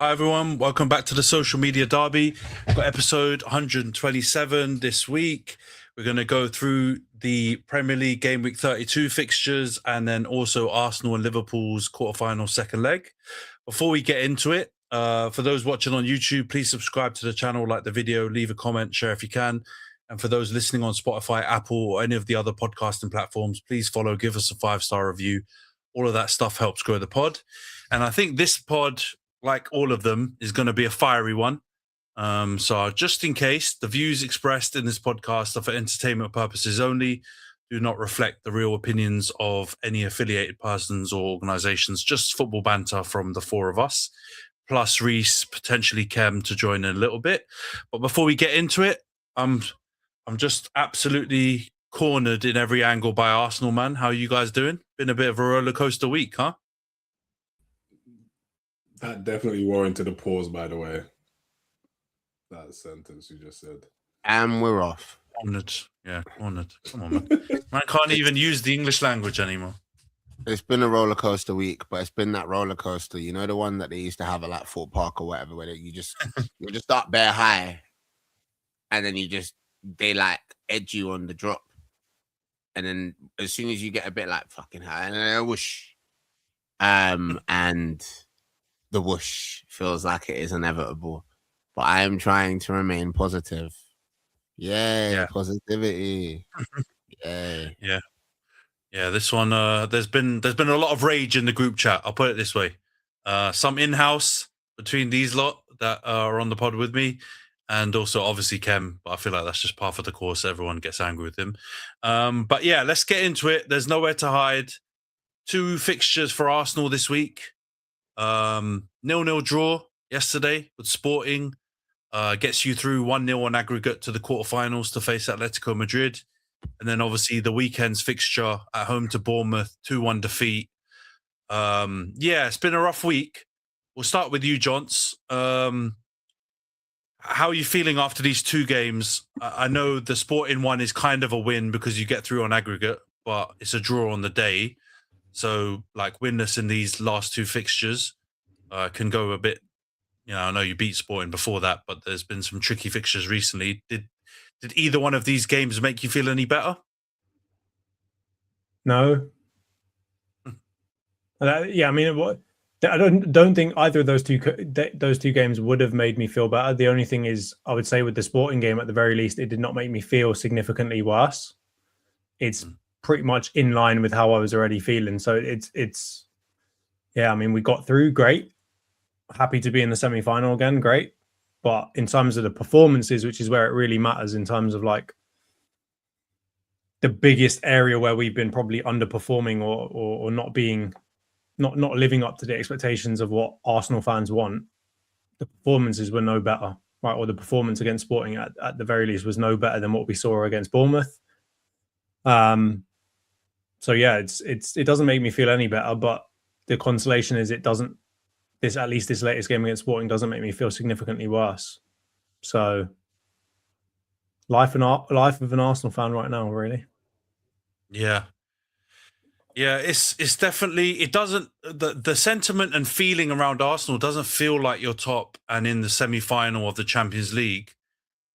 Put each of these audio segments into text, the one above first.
Hi everyone, welcome back to the Social Media Derby. We've got episode 127 this week. We're going to go through the Premier League Game Week 32 fixtures and then also Arsenal and Liverpool's quarterfinal second leg. Before we get into it, for those watching on YouTube, please subscribe to the channel, like the video, leave a comment, share if you can. And for those listening on Spotify, Apple, or any of the other podcasting platforms, please follow, give us a 5-star review. All of that stuff helps grow the pod. And I think this pod, like all of them, is going to be a fiery one. So just in case, the views expressed in this podcast are for entertainment purposes only, do not reflect the real opinions of any affiliated persons or organizations, just football banter from the four of us, plus Rhys, potentially Khem to join in a little bit. But before we get into it, I'm just absolutely cornered in every angle by Arsenal, man. How are you guys doing? Been a bit of a roller coaster week, huh? That definitely warranted a pause, by the way. That sentence you just said. And we're off. Honored. Yeah, honored. Come on, man. Man can't even use the English language anymore. It's been a roller coaster week, but it's been that roller coaster. You know, the one that they used to have at like Fort Park or whatever, where you just start bare high, and then they like edge you on the drop, and then as soon as you get a bit like fucking high, and then a whoosh, and the whoosh feels like it is inevitable. But I am trying to remain positive. Yeah. Positivity. Yeah. This one, there's been a lot of rage in the group chat. I'll put it this way: some in-house between these lot that are on the pod with me, and also obviously Khem. But I feel like that's just part of the course. Everyone gets angry with him. But yeah, let's get into it. There's nowhere to hide. 2 fixtures for Arsenal this week. 0-0 draw yesterday with Sporting. Gets you through 1-0 on aggregate to the quarterfinals to face Atletico Madrid. And then obviously the weekend's fixture at home to Bournemouth, 2-1 defeat. It's been a rough week. We'll start with you, Jonts. How are you feeling after these 2 games? I know the Sporting one is kind of a win because you get through on aggregate, but it's a draw on the day. So, like, winless in these last 2 fixtures can go a bit. I know you beat Sporting before that, but there's been some tricky fixtures recently. Did either one of these games make you feel any better? No. I don't think either of those two games would have made me feel better. The only thing is, I would say with the Sporting game, at the very least, it did not make me feel significantly worse. It's pretty much in line with how I was already feeling. So we got through, great. Happy to be in the semi-final again, great. But in terms of the performances, which is where it really matters, in terms of like the biggest area where we've been probably underperforming or not living up to the expectations of what Arsenal fans want, the performances were no better, right? Or the performance against Sporting at the very least was no better than what we saw against Bournemouth. So yeah, it doesn't make me feel any better, but the consolation is this latest game against Sporting doesn't make me feel significantly worse. So life of an Arsenal fan right now, really. Yeah, it's definitely, it doesn't, the sentiment and feeling around Arsenal doesn't feel like you're top and in the semi-final of the Champions League.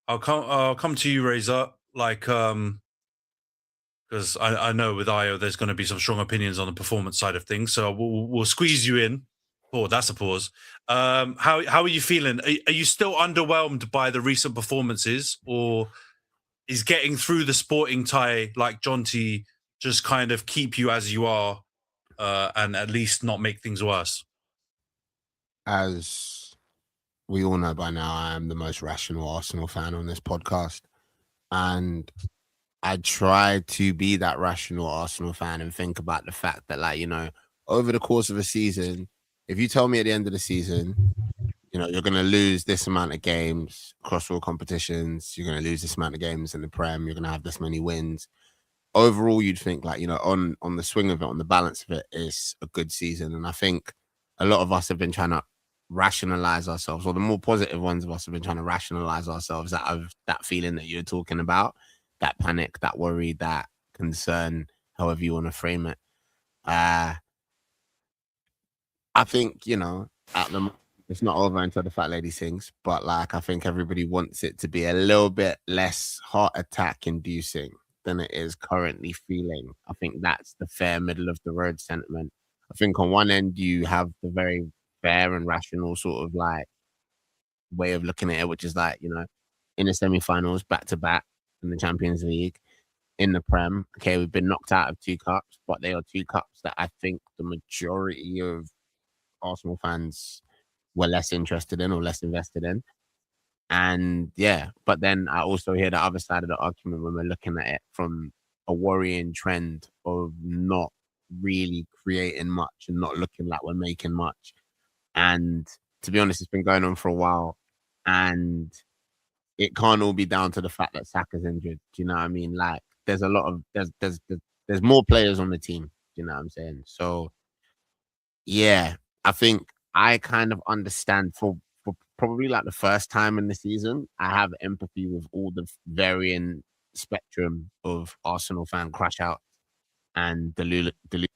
I'll come to you, Razor, like, because I know with Io there's going to be some strong opinions on the performance side of things, so we'll squeeze you in. Oh, that's a pause. How are you feeling? Are you still underwhelmed by the recent performances, or is getting through the Sporting tie like Jonty just kind of keep you as you are and at least not make things worse? As we all know by now, I am the most rational Arsenal fan on this podcast. And I try to be that rational Arsenal fan and think about the fact that, like, over the course of a season, if you tell me at the end of the season, you're going to lose this amount of games across all competitions, you're going to lose this amount of games in the Prem, you're going to have this many wins. Overall, you'd think, like, on the swing of it, on the balance of it, it's a good season. And I think a lot of us have been trying to rationalize ourselves, or the more positive ones of us have been trying to rationalize ourselves out of that feeling that you're talking about, that panic, that worry, that concern, however you want to frame it. I think, at the It's not over until the fat lady sings, but like I think everybody wants it to be a little bit less heart attack inducing than it is currently feeling. I think that's the fair middle of the road sentiment. I think on one end you have the very fair and rational sort of like way of looking at it, which is like, you know, in the semi-finals, back to back in the Champions League, in the Prem. Okay, we've been knocked out of 2 cups, but they are 2 cups that I think the majority of Arsenal fans were less interested in or less invested in. And yeah, but then I also hear the other side of the argument when we're looking at it from a worrying trend of not really creating much and not looking like we're making much. And to be honest, it's been going on for a while, and it can't all be down to the fact that Saka's injured. Do you know what I mean? Like, there's a lot of there's more players on the team. Do you know what I'm saying? So yeah, I think I kind of understand for probably like the first time in the season, I have empathy with all the varying spectrum of Arsenal fan crash out and Delulu. Do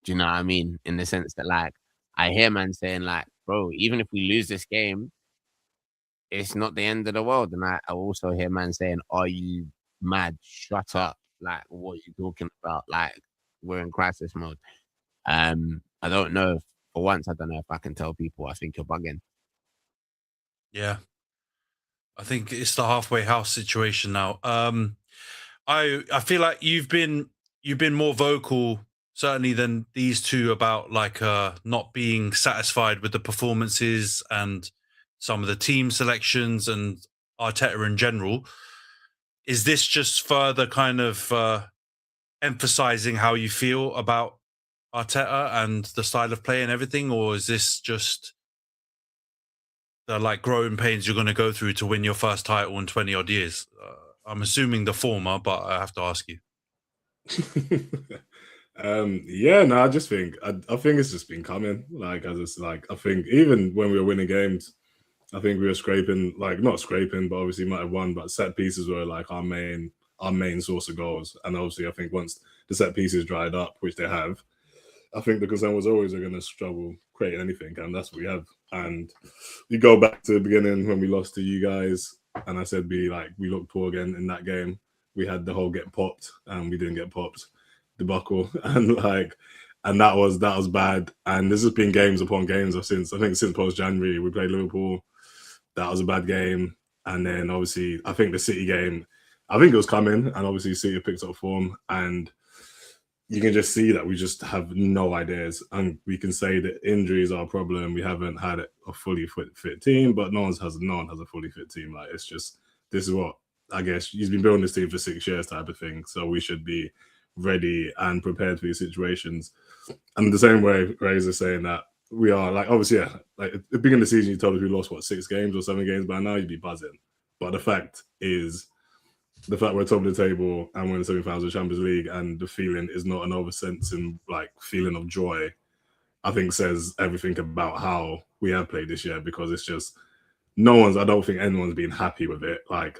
you know what I mean? In the sense that, like, I hear man saying, like, bro, even if we lose this game, it's not the end of the world. And I also hear man saying, are you mad? Shut up. Like, what are you talking about? Like, we're in crisis mode. I don't know if, for once, I don't know if I can tell people I think you're bugging. Yeah. I think it's the halfway house situation now. I feel like you've been more vocal certainly than these two about like not being satisfied with the performances and some of the team selections and Arteta in general. Is this just further kind of emphasizing how you feel about Arteta and the style of play and everything, or is this just the like growing pains you're going to go through to win your first title in 20 odd years? I'm assuming the former, but I have to ask you. Yeah, no, I just think I think it's just been coming. Like, I think even when we were winning games, I think we were scraping, like not scraping, but obviously might have won. But set pieces were like our main source of goals. And obviously, I think once the set pieces dried up, which they have, I think the concern was always they're going to struggle creating anything, and that's what we have. And you go back to the beginning when we lost to you guys, and I said we looked poor again in that game. We had the whole get popped, and we didn't get popped debacle, and that was bad. And this has been games upon games since post January. We played Liverpool. That was a bad game, and then obviously I think the City game, I think it was coming, and obviously City picked up form, and you can just see that we just have no ideas. And we can say that injuries are a problem. We haven't had a fully fit team, but no one has a fully fit team. Like, it's just, this is what, I guess, he's been building this team for 6 years type of thing. So we should be ready and prepared for these situations. And the same way Rhys is saying that we are, like, obviously, yeah, like at the beginning of the season, you told us we lost, 6 games or 7 games by now, you'd be buzzing. But the fact is, the fact we're top of the table and we're in the semi-finals of the Champions League and the feeling is not an over-sensing like feeling of joy, I think says everything about how we have played this year, because it's just I don't think anyone's been happy with it. Like,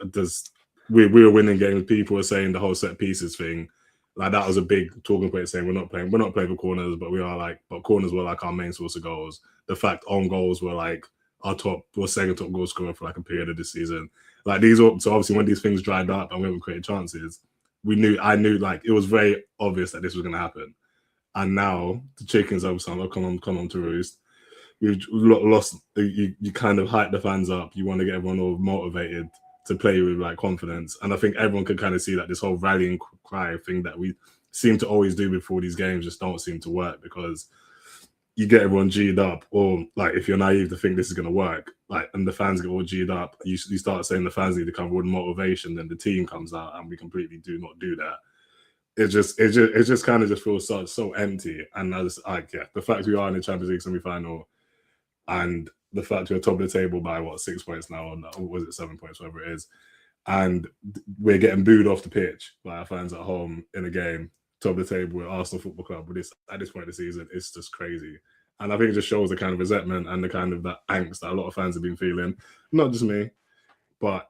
we were winning games. People were saying the whole set pieces thing, like that was a big talking point, saying we're not playing for corners, but corners were like our main source of goals. The fact on goals were like our second top goal scorer for like a period of this season. Like, so obviously when these things dried up and we haven't created chances, I knew like it was very obvious that this was going to happen. And now the chickens have come on to roost. We've lost. You kind of hype the fans up. You want to get everyone all motivated to play with like confidence. And I think everyone could kind of see that this whole rallying cry thing that we seem to always do before these games just don't seem to work, because you get everyone G'd up, or like if you're naive to think this is going to work, like, and the fans get all G'd up, you start saying the fans need to come with motivation, then the team comes out and we completely do not do that. It just kind of just feels so empty. And the fact we are in the Champions League semi-final, and the fact we're top of the table by 6 points now, or was it 7 points, whatever it is, and we're getting booed off the pitch by our fans at home in a game, top of the table with Arsenal Football Club at this point of the season, it's just crazy. And I think it just shows the kind of resentment and the kind of that angst that a lot of fans have been feeling. Not just me, but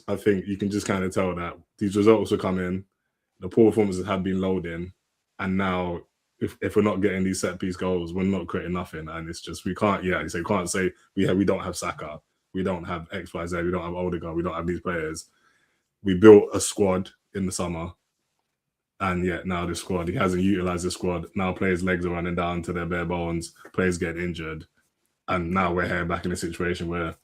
I think you can just kind of tell that these results are coming, the poor performances have been loading, and now if we're not getting these set piece goals, we're not creating nothing, and it's just we can't. Yeah, so you can't say we don't have Saka, we don't have X, Y, Z, we don't have Odegaard, we don't have these players. We built a squad in the summer, and yet now the squad, he hasn't utilized the squad. Now players' legs are running down to their bare bones, players getting injured, and now we're here back in a situation where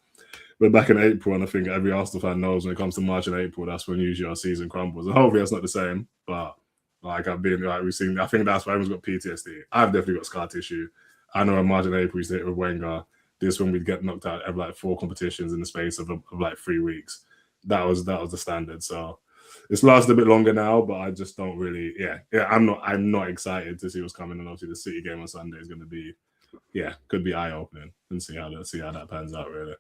we're back in April, and I think every Arsenal fan knows when it comes to March and April, that's when usually our season crumbles. And hopefully that's not the same, but like we've seen, I think that's why everyone's got PTSD. I've definitely got scar tissue. I know in March and April we used to hit with Wenger. This when we'd get knocked out of like 4 competitions in the space of like 3 weeks. That was the standard. So it's lasted a bit longer now, but I just don't really. Yeah. I'm not excited to see what's coming, and obviously the City game on Sunday is going to be, could be eye opening, and see how that pans out really.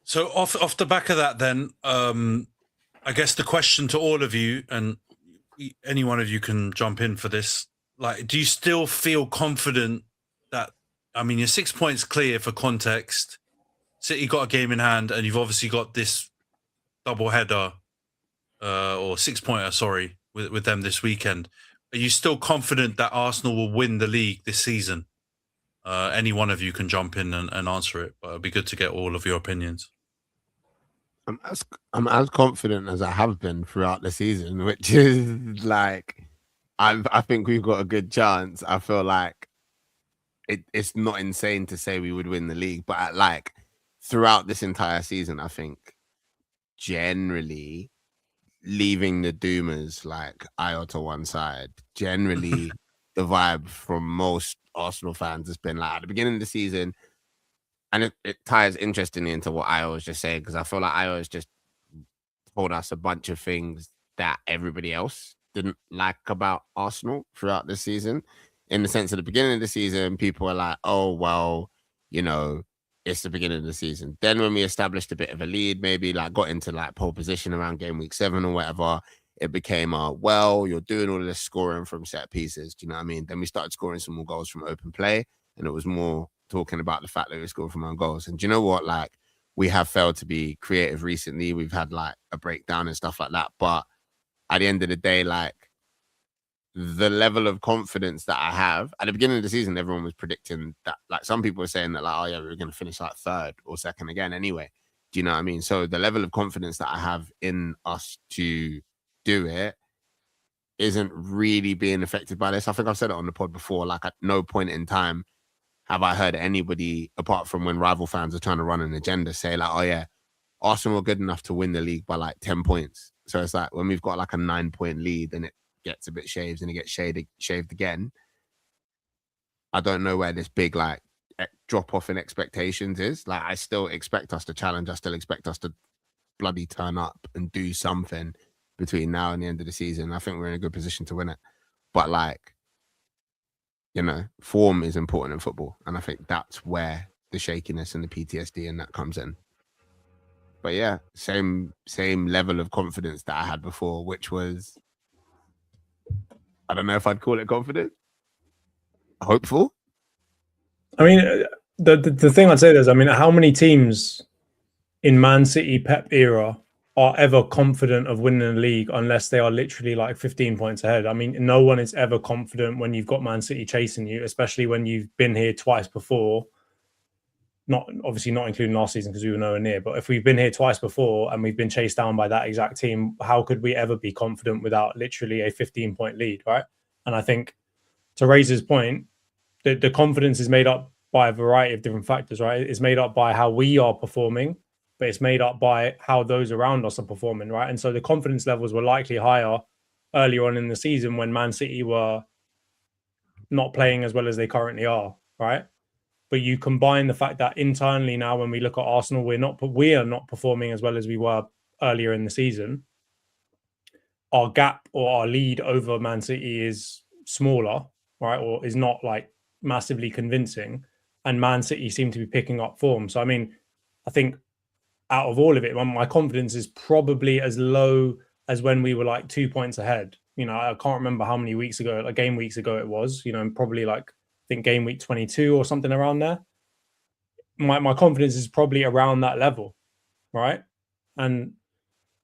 So off the back of that, then I guess the question to all of you, and any one of you can jump in for this. Like, do you still feel confident that? I mean, you're 6 points clear for context. City got a game in hand, and you've obviously got this double header or 6-pointer, sorry, with them this weekend. Are you still confident that Arsenal will win the league this season? Any one of you can jump in and answer it, but it'd be good to get all of your opinions. I'm as confident as I have been throughout the season, which is like, I think we've got a good chance. I feel like it's not insane to say we would win the league, but like throughout this entire season, I think generally leaving the doomers like Ayo to one side, generally the vibe from most Arsenal fans has been like at the beginning of the season, and it ties interestingly into what Ayo was just saying, because I feel like Ayo has just told us a bunch of things that everybody else didn't like about Arsenal throughout the season. In the sense, at the beginning of the season, people were like, oh, well, you know, it's the beginning of the season. Then when we established a bit of a lead, maybe like got into like pole position around game week 7 or whatever, it became, well, you're doing all of this scoring from set pieces. Do you know what I mean? Then we started scoring some more goals from open play, and it was more talking about the fact that we scored from our goals. And do you know what? Like, we have failed to be creative recently. We've had like a breakdown and stuff like that. But at the end of the day, like, the level of confidence that I have at the beginning of the season, everyone was predicting that, like, some people were saying that, like, oh yeah, we're going to finish like 3rd or 2nd again anyway. Do you know what I mean? So the level of confidence that I have in us to do it isn't really being affected by this. I think I've said it on the pod before, like, at no point in time have I heard anybody, apart from when rival fans are trying to run an agenda, say like, oh yeah, Arsenal are good enough to win the league by like 10 points. So it's like when we've got like a 9-point lead and it gets a bit shaved and it gets shaved again, I don't know where this big like drop off in expectations is. Like, I still expect us to challenge. I still expect us to bloody turn up and do something between now and the end of the season. I think we're in a good position to win it. But like, you know, form is important in football, and I think that's where the shakiness and the PTSD and that comes in. But yeah, same level of confidence that I had before, which was, I don't know if I'd call it confident, hopeful. I mean, the thing I'd say is, I mean, how many teams in Man City Pep era are ever confident of winning the league unless they are literally like 15 points ahead? I mean, no one is ever confident when you've got Man City chasing you, especially when you've been here twice before. Not obviously not including last season because we were nowhere near, but if we've been here twice before and we've been chased down by that exact team, how could we ever be confident without literally a 15-point lead, right? And I think, to Rhys's point, the confidence is made up by a variety of different factors, right? It's made up by how we are performing, but it's made up by how those around us are performing, right? And so the confidence levels were likely higher earlier on in the season when Man City were not playing as well as they currently are, right? But you combine the fact that internally now, when we look at Arsenal, we are not performing as well as we were earlier in the season. Our gap or our lead over Man City is smaller, right? Or is not like massively convincing. And Man City seem to be picking up form. So, I mean, I think out of all of it, my confidence is probably as low as when we were like 2 points ahead. You know, I can't remember how many weeks ago, like game weeks ago it was, you know, probably like, I think game week 22 or something around there. My confidence is probably around that level, right? And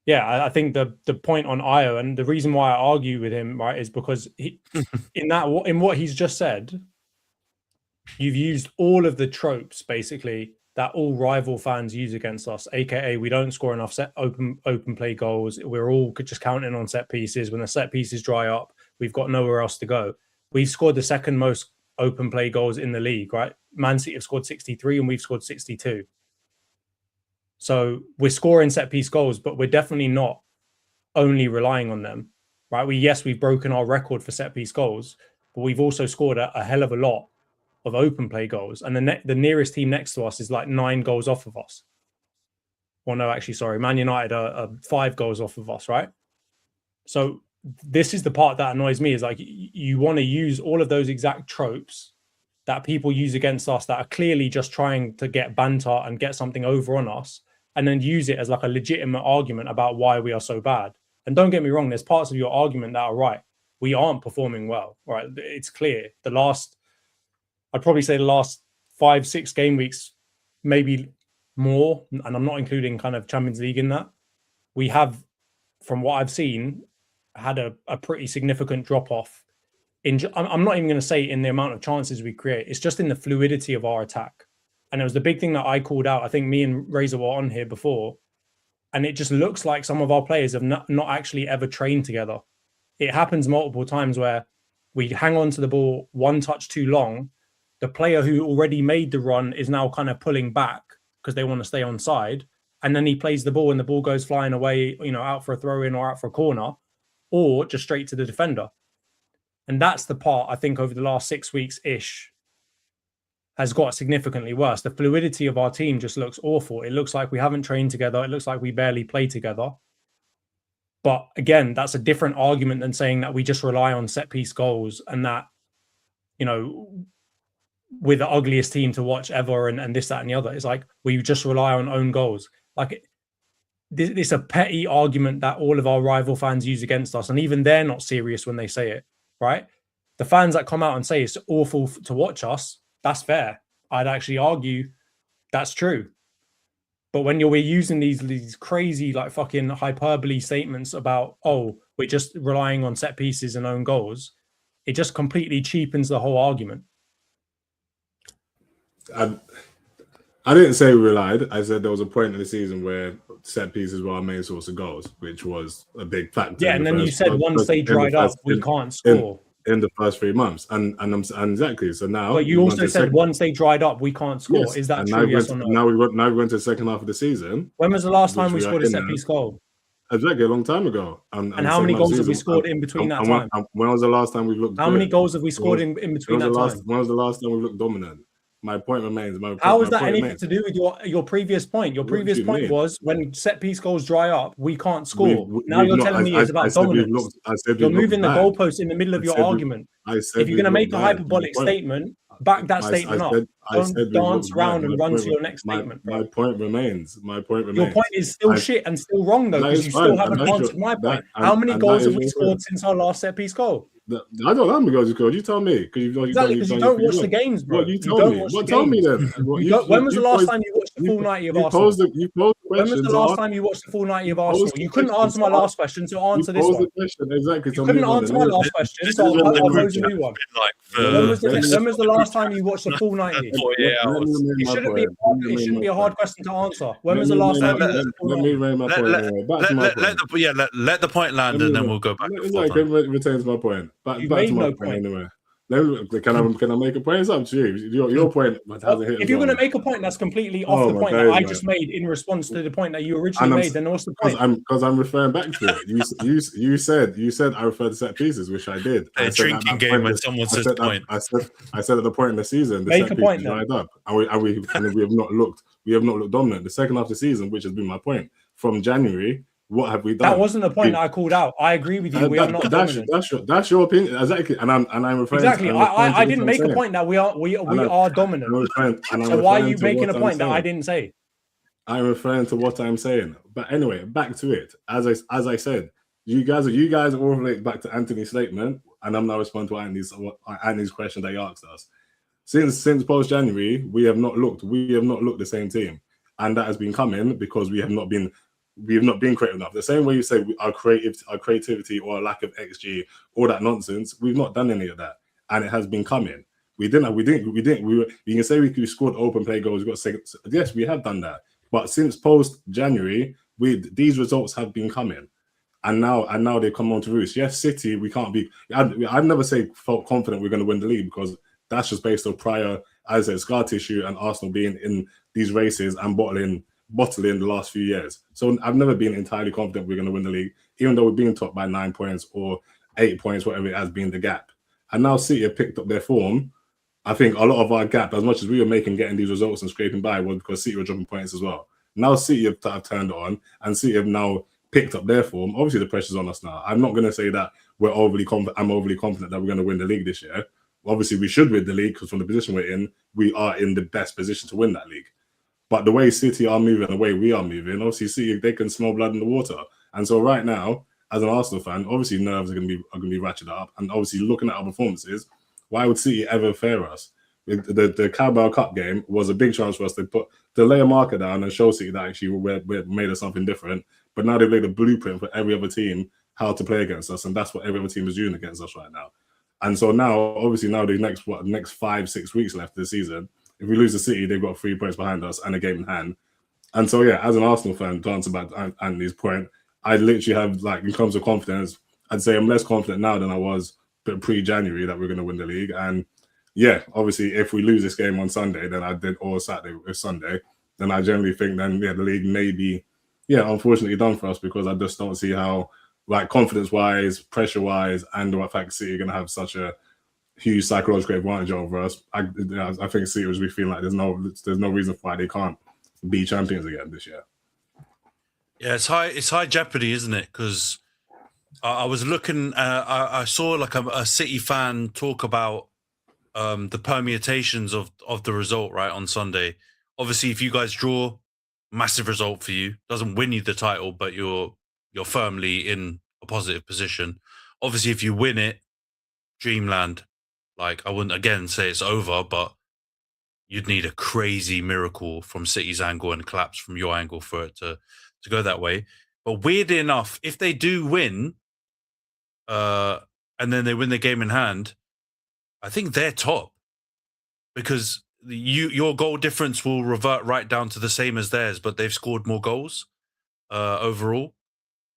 Yeah, I think the point on Io, and the reason why I argue with him, right, is because in what he's just said, you've used all of the tropes basically that all rival fans use against us, aka we don't score enough open play goals. We're all just counting on set pieces. When the set pieces dry up, we've got nowhere else to go. We've scored the second most open play goals in the league, right? Man City have scored 63 and we've scored 62. So we're scoring set piece goals, but we're definitely not only relying on them, right? We've broken our record for set piece goals, but we've also scored a hell of a lot of open play goals. And the nearest team next to us is like 9 goals off of us. Well, no, actually, sorry. Man United are 5 goals off of us, right? So this is the part that annoys me, is like you want to use all of those exact tropes that people use against us that are clearly just trying to get banter and get something over on us, and then use it as like a legitimate argument about why we are so bad. And don't get me wrong, there's parts of your argument that are right. We aren't performing well, right? It's clear. I'd probably say the last 5-6 game weeks, maybe more, and I'm not including kind of Champions League in that. We have, from what I've seen, had a pretty significant drop-off. I'm not even going to say in the amount of chances we create. It's just in the fluidity of our attack. And it was the big thing that I called out. I think me and Razor were on here before. And it just looks like some of our players have not actually ever trained together. It happens multiple times where we hang on to the ball one touch too long. The player who already made the run is now kind of pulling back because they want to stay on side. And then he plays the ball and the ball goes flying away, out for a throw in or out for a corner, or just straight to the defender. And that's the part I think over the last 6 weeks-ish has got significantly worse. The fluidity of our team just looks awful. It looks like we haven't trained together. It looks like we barely play together. But again, that's a different argument than saying that we just rely on set-piece goals and that, we're the ugliest team to watch ever and this, that, and the other. It's like we just rely on own goals. Like it's a petty argument that all of our rival fans use against us. And even they're not serious when they say it, right? The fans that come out and say it's awful to watch us, that's fair. I'd actually argue that's true. But when we're using these crazy, like fucking hyperbole statements about, we're just relying on set pieces and own goals, it just completely cheapens the whole argument. I didn't say we relied. I said there was a point in the season where set pieces were our main source of goals, which was a big factor. Yeah, and then you said once they dried up, we can't score. In the first 3 months, and exactly. So now, but you also said once they dried up, we can't score. Yes. Is that true? Yes or no? Now we went to the second half of the season. When was the last time we scored a set piece goal? Exactly, a long time ago. And how many goals have we scored in between that time? When was the last time we looked? How many goals have we scored in between that time? When was the last time we looked dominant? My point remains. How is that anything to do with your previous point? Your previous point was when set piece goals dry up, we can't score. Now you're telling me it's about dominance. You're moving the goalposts in the middle of your argument. If you're going to make a hyperbolic statement, back that statement up. Don't dance around and run to your next statement. My point remains. Your point is still shit and still wrong though, because you still haven't answered my point. How many goals have we scored since our last set piece goal? I don't know how many goals you scored. You tell me. Exactly, because you don't watch the games, bro. You tell me. Tell me then. When was the last time you watched the full 90 of Arsenal? When was the last time you watched the full 90 of Arsenal? You couldn't answer my last question, so answer this one. Exactly. You couldn't answer my last question, so I'll pose a new one. When was the last time you watched the full 90? It shouldn't be a hard question to answer. When was the last time you watched the full 90? Let the point land and then we'll go back. Retains my point. Back to my point anyway. Can I make a point? It's up to you. Your point hasn't hit. If you're going to make a point that's completely off the point that I just made in response to the point that you originally made, then what's the point? Because I'm referring back to it. You said I referred to set pieces, which I did. A drinking game when someone says point. I said at the point in the season, the make set a point pieces dried up, and we have not looked. We have not looked dominant. The second half of the season, which has been my point from January. What have we done? That wasn't the point that I called out. I agree with you. We are not dominant. That's your opinion, exactly. And I'm referring. Exactly. I didn't make a point that we are dominant. So why are you making a point that I didn't say? I'm referring to what I'm saying. But anyway, back to it. As I said, you guys all relate back to Antony's statement, and I'm now responding to Anthony's question that he asked us. Since post January, we have not looked the same team, and that has been coming because we have not been we've not been creative enough. The same way you say our creativity or lack of XG, all that nonsense, we've not done any of that, and it has been coming. You can say we scored open play goals. We got six. Yes, we have done that, but since post January, these results have been coming, and now they come on to roost. Yes, City, we can't be. I'd never say felt confident we're going to win the league, because that's just based on prior, as I said, scar tissue and Arsenal being in these races and bottling the last few years. So I've never been entirely confident we're going to win the league, even though we're being top by 9 points or 8 points, whatever it has been the gap. And now City have picked up their form. I think a lot of our gap, as much as we were getting these results and scraping by, was because City were dropping points as well. Now City have turned it on, and City have now picked up their form. Obviously, the pressure's on us now. I'm not going to say that I'm overly confident that we're going to win the league this year. Obviously, we should win the league, because from the position we're in, we are in the best position to win that league. But the way City are moving, the way we are moving, obviously City, they can smell blood in the water. And so right now, as an Arsenal fan, obviously nerves are going to be ratcheted up. And obviously looking at our performances, why would City ever fare us? The Carabao Cup game was a big chance for us to lay a marker down and show City that actually we're made of something different. But now they've laid a blueprint for every other team how to play against us, and that's what every other team is doing against us right now. And so now, obviously, the next 5-6 weeks left of the season, if we lose to City, they've got 3 points behind us and a game in hand. And so, yeah, as an Arsenal fan, to answer back Antony's point, I literally have, like, in terms of confidence, I'd say I'm less confident now than I was pre-January that we're going to win the league. And yeah, obviously, if we lose this game on Sunday, or Saturday or Sunday, then I generally think the league may be, unfortunately done for us, because I just don't see how, like, confidence-wise, pressure-wise, and the fact City are going to have such a huge psychological advantage over us. I think City was really feeling like there's no reason why they can't be champions again this year. Yeah, it's high jeopardy, isn't it? Because I was looking, I saw like a City fan talk about the permutations of the result right on Sunday. Obviously, if you guys draw, massive result for you. Doesn't win you the title, but you're firmly in a positive position. Obviously, if you win it, dreamland. Like, I wouldn't again say it's over, but you'd need a crazy miracle from City's angle and collapse from your angle for it to go that way. But weirdly enough, if they do win, and then they win the game in hand, I think they're top, because your goal difference will revert right down to the same as theirs, but they've scored more goals overall.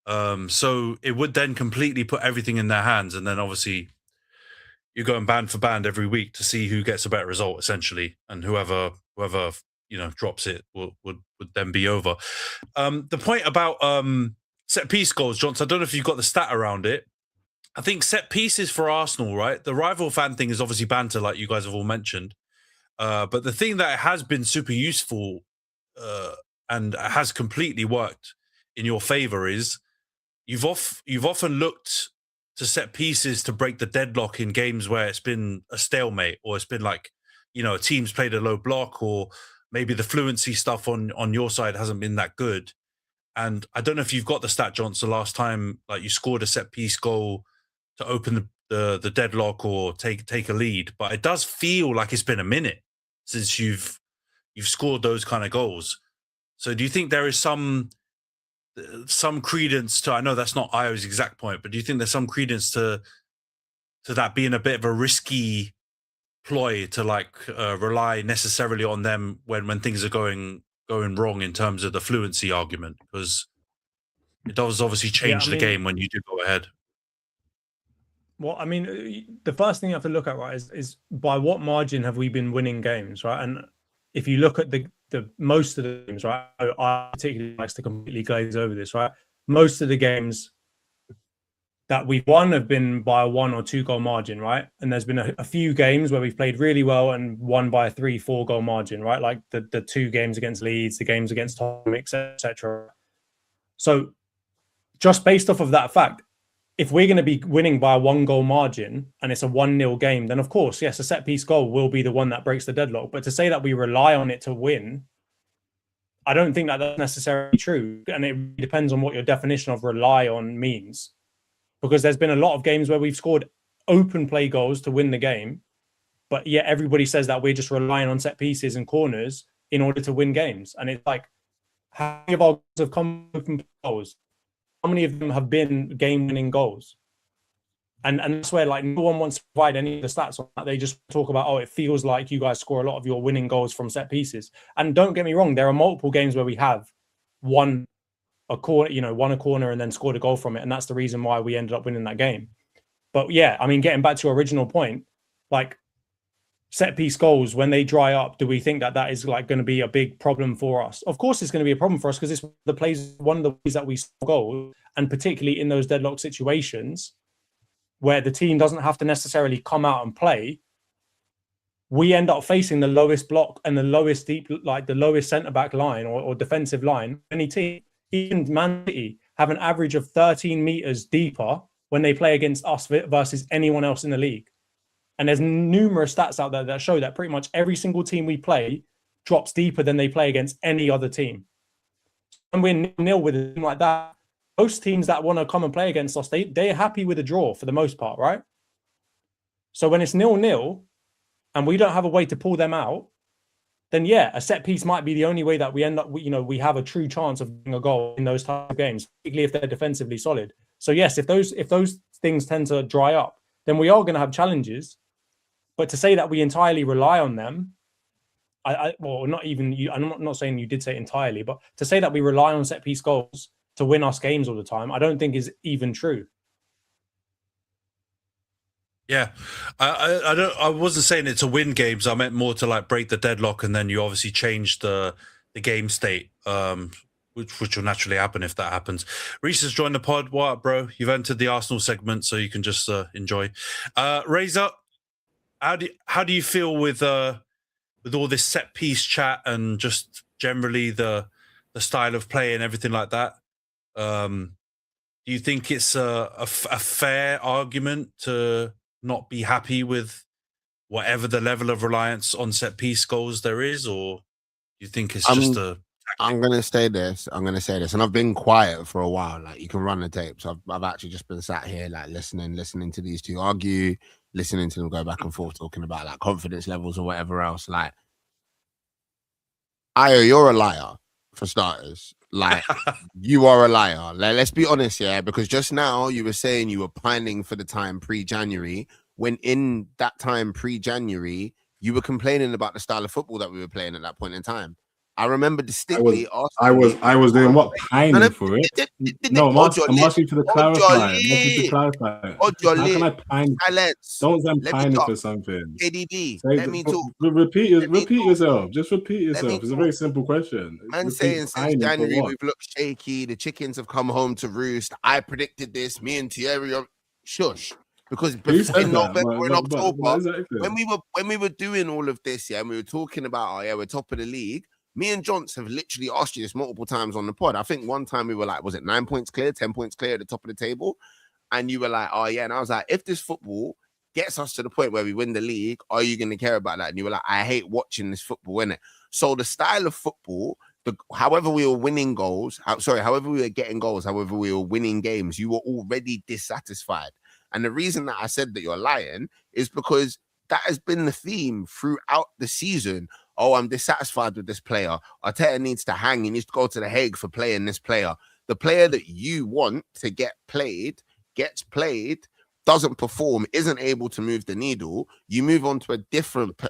So it would then completely put everything in their hands, and then obviously you're going band for band every week to see who gets a better result, essentially, and whoever drops it would then be over. The point about set piece goals, Jonty, I don't know if you've got the stat around it. I think set pieces for Arsenal, right? The rival fan thing is obviously banter, like you guys have all mentioned. But the thing that has been super useful and has completely worked in your favor is you've often looked to set pieces to break the deadlock in games where it's been a stalemate, or it's been like, a team's played a low block, or maybe the fluency stuff on your side hasn't been that good. And I don't know if you've got the stat, John, the last time like you scored a set piece goal to open the deadlock or take a lead, but it does feel like it's been a minute since you've scored those kind of goals. So do you think there is some credence to, I know that's not Io's exact point, but do you think there's some credence to that being a bit of a risky ploy to rely necessarily on them when things are going wrong in terms of the fluency argument? Because it does obviously change the game when you do go ahead. Well, I mean, the first thing you have to look at, right, is by what margin have we been winning games, right? And if you look at the most of the games, right, I particularly likes to completely glaze over this, right? Most of the games that we've won have been by a 1 or 2 goal margin, right? And there's been a few games where we've played really well and won by a 3-4 goal margin, right? Like the 2 games against Leeds, the games against Tottenham, etc. So just based off of that fact, if we're going to be winning by a 1 goal margin and it's a 1-0 game, then of course, yes, a set piece goal will be the one that breaks the deadlock. But to say that we rely on it to win, I don't think that that's necessarily true. And it depends on what your definition of rely on means. Because there's been a lot of games where we've scored open play goals to win the game, but yet everybody says that we're just relying on set pieces and corners in order to win games. And it's like, how many of our goals have come from goals? How many of them have been game-winning goals? And that's where like no one wants to provide any of the stats on that. They just talk about, oh, it feels like you guys score a lot of your winning goals from set pieces. And don't get me wrong, there are multiple games where we have won a corner and then scored a goal from it, and that's the reason why we ended up winning that game. But yeah, I mean, getting back to your original point, like set piece goals, when they dry up, do we think that that is like going to be a big problem for us? Of course, it's going to be a problem for us because it's one of the ways that we score goals, and particularly in those deadlock situations where the team doesn't have to necessarily come out and play, we end up facing the lowest block and the lowest centre back line or defensive line. Any team, even Man City, have an average of 13 meters deeper when they play against us versus anyone else in the league. And there's numerous stats out there that show that pretty much every single team we play drops deeper than they play against any other team. And we're nil with a team like that. Most teams that want to come and play against us, they're happy with a draw for the most part, right? So when it's 0-0 and we don't have a way to pull them out, then yeah, a set piece might be the only way that we end up, we have a true chance of getting a goal in those type of games, particularly if they're defensively solid. So yes, if those things tend to dry up, then we are going to have challenges. But to say that we entirely rely on them, well, not even you. I'm not saying you did say entirely, but to say that we rely on set piece goals to win us games all the time, I don't think is even true. Yeah, I wasn't saying it to win games. I meant more to like break the deadlock, and then you obviously change the game state, which will naturally happen if that happens. Rhys has joined the pod. What up, bro? You've entered the Arsenal segment, so you can just enjoy. Razor, how do you feel with all this set piece chat and just generally the style of play and everything like that? Do you think it's a fair argument to not be happy with whatever the level of reliance on set piece goals there is, or do you think it's just a... I'm gonna say this, and I've been quiet for a while. Like, you can run the tapes. I've actually just been sat here like listening to these two argue, listening to them go back and forth, talking about like confidence levels or whatever else. Like, Ayo, you're a liar for starters. Like, you are a liar. Like, let's be honest, yeah, because just now you were saying you were pining for the time pre-January, when in that time pre-January you were complaining about the style of football that we were playing at that point in time. I remember distinctly. I was doing what, pining for it? No, I'm asking for the clarify. How can I pine? Don't say I'm pining for something. KDB, let me talk. Repeat yourself. Just repeat yourself. It's a very simple question. Man saying since January we've looked shaky. The chickens have come home to roost. I predicted this. Me and Thierry are shush. Because in November, in October, exactly. when we were doing all of this, yeah, and we were talking about, we're top of the league. Me and Jonty have literally asked you this multiple times on the pod. I think one time we were like, was it 9 points clear, 10 points clear at the top of the table? And you were like, oh yeah. And I was like, if this football gets us to the point where we win the league, are you going to care about that? And you were like, I hate watching this football, innit? So the style of football, however we were winning goals, however we were getting goals, however we were winning games, you were already dissatisfied. And the reason that I said that you're lying is because that has been the theme throughout the season. Oh, I'm dissatisfied with this player. Arteta needs to hang. He needs to go to The Hague for playing this player. The player that you want to get played, gets played, doesn't perform, isn't able to move the needle. You move on to a different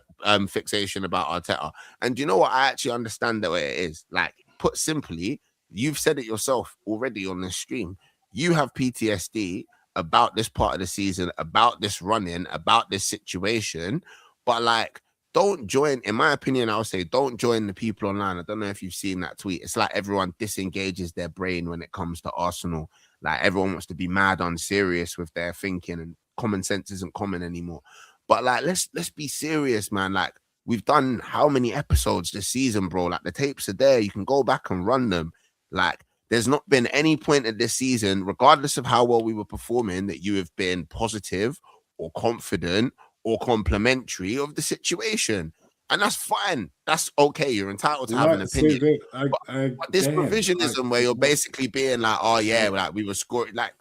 fixation about Arteta. And you know what? I actually understand the way it is. Like, put simply, you've said it yourself already on this stream. You have PTSD about this part of the season, about this run-in, about this situation. But like, don't join, in my opinion, I would say, don't join the people online. I don't know if you've seen that tweet. It's like everyone disengages their brain when it comes to Arsenal. Like, everyone wants to be mad unserious with their thinking, and common sense isn't common anymore. But like, let's be serious, man. Like, we've done how many episodes this season, bro? Like, the tapes are there. You can go back and run them. Like, there's not been any point in this season, regardless of how well we were performing, that you have been positive or confident or complimentary of the situation. And that's fine. That's okay. You're entitled to have an opinion. But this provisionism where you're basically being like, oh yeah, like we were scoring, like,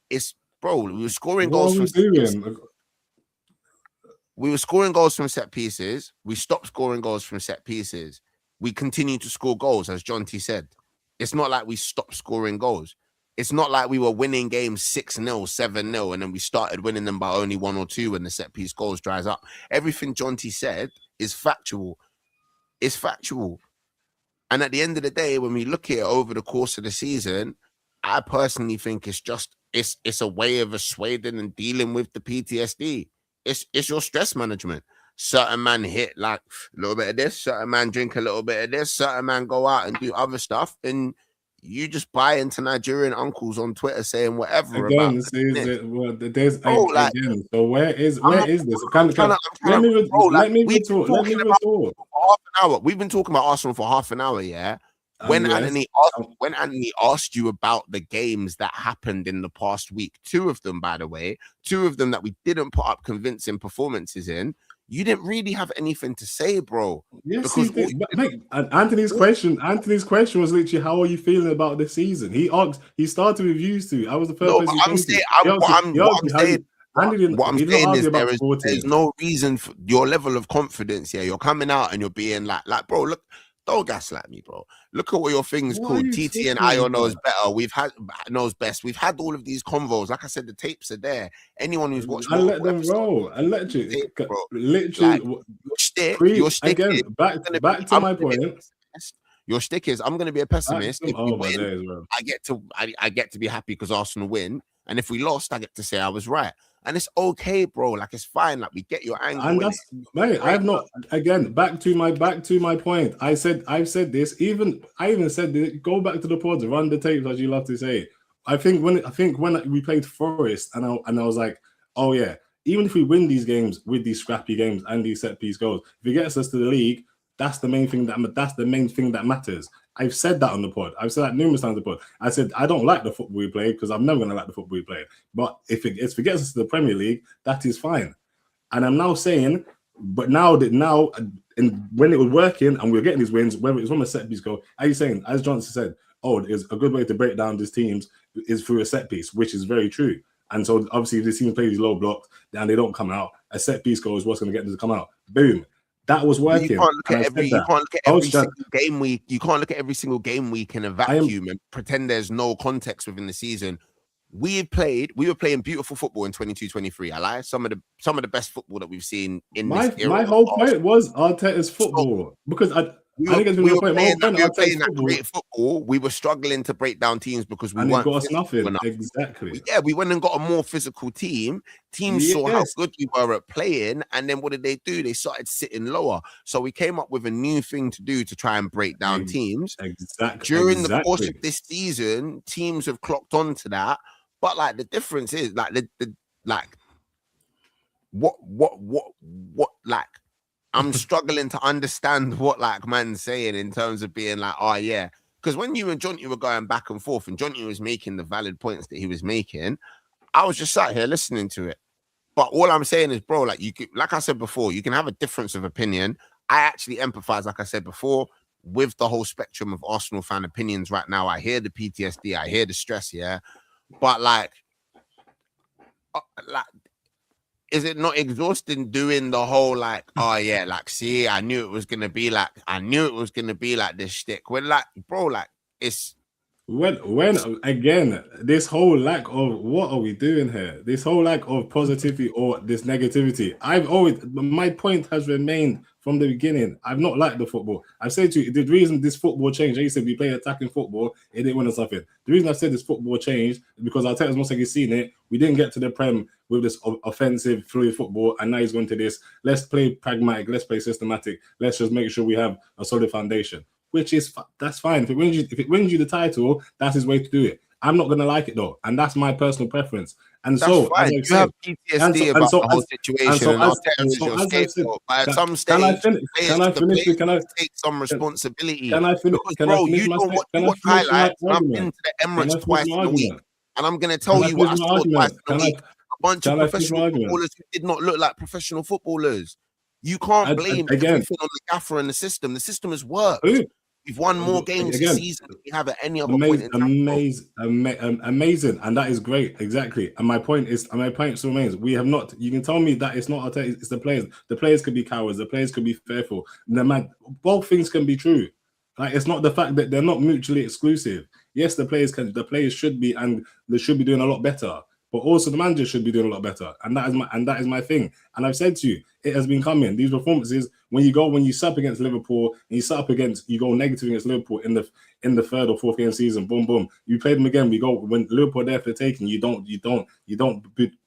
it's, bro, we were scoring goals from set pieces. We were scoring goals from set pieces. We stopped scoring goals from set pieces. we continue to score goals, as Jonty said. It's not like we stopped scoring goals. It's not like we were winning games 6-0, 7-0, and then we started winning them by only 1 or 2 when the set piece goals dries up. Everything Jonty said is factual. It's factual. And at the end of the day, when we look at it over the course of the season, I personally think it's a way of assuaging and dealing with the PTSD. It's your stress management. Certain man hit like a little bit of this, certain man drink a little bit of this, certain man go out and do other stuff, and you just buy into Nigerian uncles on Twitter saying whatever again. about There's again. So where is this? Let me talk. For half an hour. We've been talking about Arsenal for half an hour. Yeah. When Antony asked you about the games that happened in the past week, 2 of them, by the way, 2 of them that we didn't put up convincing performances in, you didn't really have anything to say, bro. Yes, because Antony's question was literally, how are you feeling about the season? He started with you two. I was the first person. What I'm saying is there's no reason for your level of confidence here. You're coming out and you're being like, bro, look, don't gaslight me, bro. Look at what your thing's called. TT and Ayo knows better. Knows best. We've had all of these convos. Like I said, the tapes are there. Anyone who's watched, I let them roll. I literally, your stick again. Is, back to my point. Your stick is, I'm going to be a pessimist. If we win, I get to be happy because Arsenal win, and if we lost, I get to say I was right. And it's okay, bro. Like, it's fine. Like, we get your angle. And that's, mate, I've not, again, back to my point. I've said this, I even said this, go back to the pods, run the tapes, as you love to say. I think when we played Forest and I was like, oh yeah, even if we win these games with these scrappy games and these set piece goals, if it gets us to the league, that's the main thing that matters. I've said that on the pod. I've said that numerous times on the pod. I said I don't like the football we play because I'm never going to like the football we play. But if it gets us to the Premier League, that is fine. And I'm now saying, but and when it was working and we were getting these wins, whether it's from a set piece goal, are you saying, as Johnson said, it's a good way to break down these teams is through a set piece, which is very true. And so obviously if the team play these low blocks, then they don't come out. A set piece goal is what's going to get them to come out. Boom. That was working. You can't look at every single game week. You can't look at every single game week in a vacuum and pretend there's no context within the season. We were playing beautiful football in 22-23. I lie. Some of the best football that we've seen in this era. My whole point was Arteta's football because we were playing that great football. We were struggling to break down teams because we weren't got us nothing enough. Exactly. Yeah, we went and got a more physical team. Teams saw how good we were at playing, and then what did they do? They started sitting lower. So we came up with a new thing to do to try and break down teams. Exactly. During the course of this season, teams have clocked on to that. But like the difference is like what like. I'm struggling to understand what like man's saying in terms of being like, oh yeah, because when you and Jonty were going back and forth and Jonty was making the valid points that he was making, I was just sat here listening to it. But all I'm saying is, bro, like like I said before, you can have a difference of opinion. I actually empathize, like I said before, with the whole spectrum of Arsenal fan opinions right now. I hear the PTSD, I hear the stress, yeah, but like. Is it not exhausting doing the whole like, oh yeah, like see, I knew it was gonna be like this shtick. When like, bro, like it's when again, this whole lack of what are we doing here? This whole lack of positivity or this negativity. My point has remained from the beginning. I've not liked the football. I've said to you, the reason this football changed, you said we play attacking football, it didn't win us nothing. The reason I said this football changed is because Arteta's most likely seen it. We didn't get to the Prem with this offensive, fluid football, and now he's going to this. Let's play pragmatic. Let's play systematic. Let's just make sure we have a solid foundation. That's fine. If it wins you the title, that's his way to do it. I'm not gonna like it though, and that's my personal preference. And that's so, fine. You have PTSD about the whole situation. But at some stage, can I finish? Can I take some responsibility? Can I finish? Bro, you don't watch highlights. I've been to the Emirates twice in a week, and I'm gonna tell you what I saw twice in a week. A bunch of professional footballers who did not look like professional footballers. You can't blame everything on the gaffer and the system. The system has worked. We've won more games this season than we have at any other point in time. Amazing, and that is great. Exactly. And my point still remains: we have not. You can tell me that it's not Arteta, it's the players. The players could be cowards. The players could be fearful. Both things can be true. Like, it's not the fact that they're not mutually exclusive. Yes, the players should be, and they should be doing a lot better. But also the manager should be doing a lot better, and that is my thing. And I've said to you, it has been coming. These performances, when you sub against Liverpool, and you go negative against Liverpool in the third or fourth game season. Boom, boom. You play them again. We go when Liverpool are there for the taking. You don't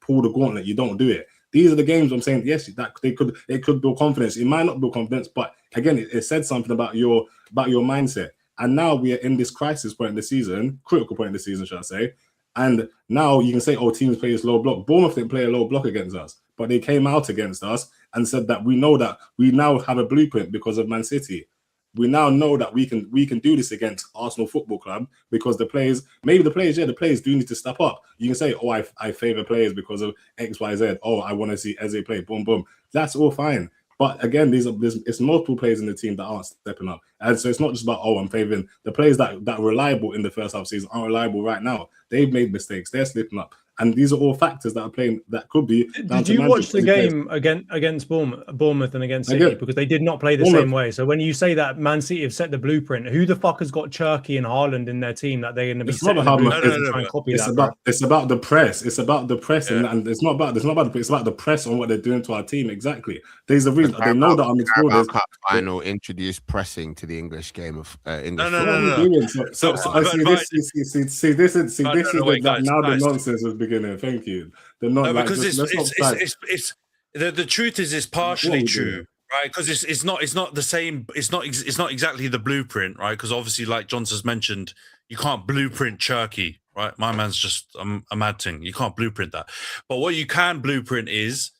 pull the gauntlet. You don't do it. These are the games I'm saying. Yes, that it could build confidence. It might not build confidence, but again, it said something about your mindset. And now we are in this crisis point in the season, critical point in the season, should I say? And now you can say, oh, teams play this low block. Bournemouth didn't play a low block against us, but they came out against us and said that we know that we now have a blueprint because of Man City. We now know that we can do this against Arsenal Football Club because the players do need to step up. You can say, oh, I favor players because of X, Y, Z. Oh, I want to see Eze play. Boom, boom. That's all fine. But again, it's multiple players in the team that aren't stepping up. And so it's not just about, oh, I'm favoring the players that were reliable in the first half season aren't reliable right now. They've made mistakes. They're slipping up. And these are all factors that are playing that could be. Did you watch the game against Bournemouth and against City? Because they did not play the same way. So when you say that Man City have set the blueprint, who the fuck has got Cherky and Haaland in their team that they're going to be setting the blueprint and try and copy that? It's about the press. It's about the press, and it's not about the press on what they're doing to our team. Exactly. There's a reason they know that on the Carabao Cup final introduced pressing to the English game of English. So this is now the nonsense is beginning. Thank you. Because the truth is it's partially true, right? Because it's not the same. It's not exactly the blueprint, right? Because obviously, like Johnson's mentioned, you can't blueprint Cherky, right? My man's just a mad thing. You can't blueprint that. But what you can blueprint is,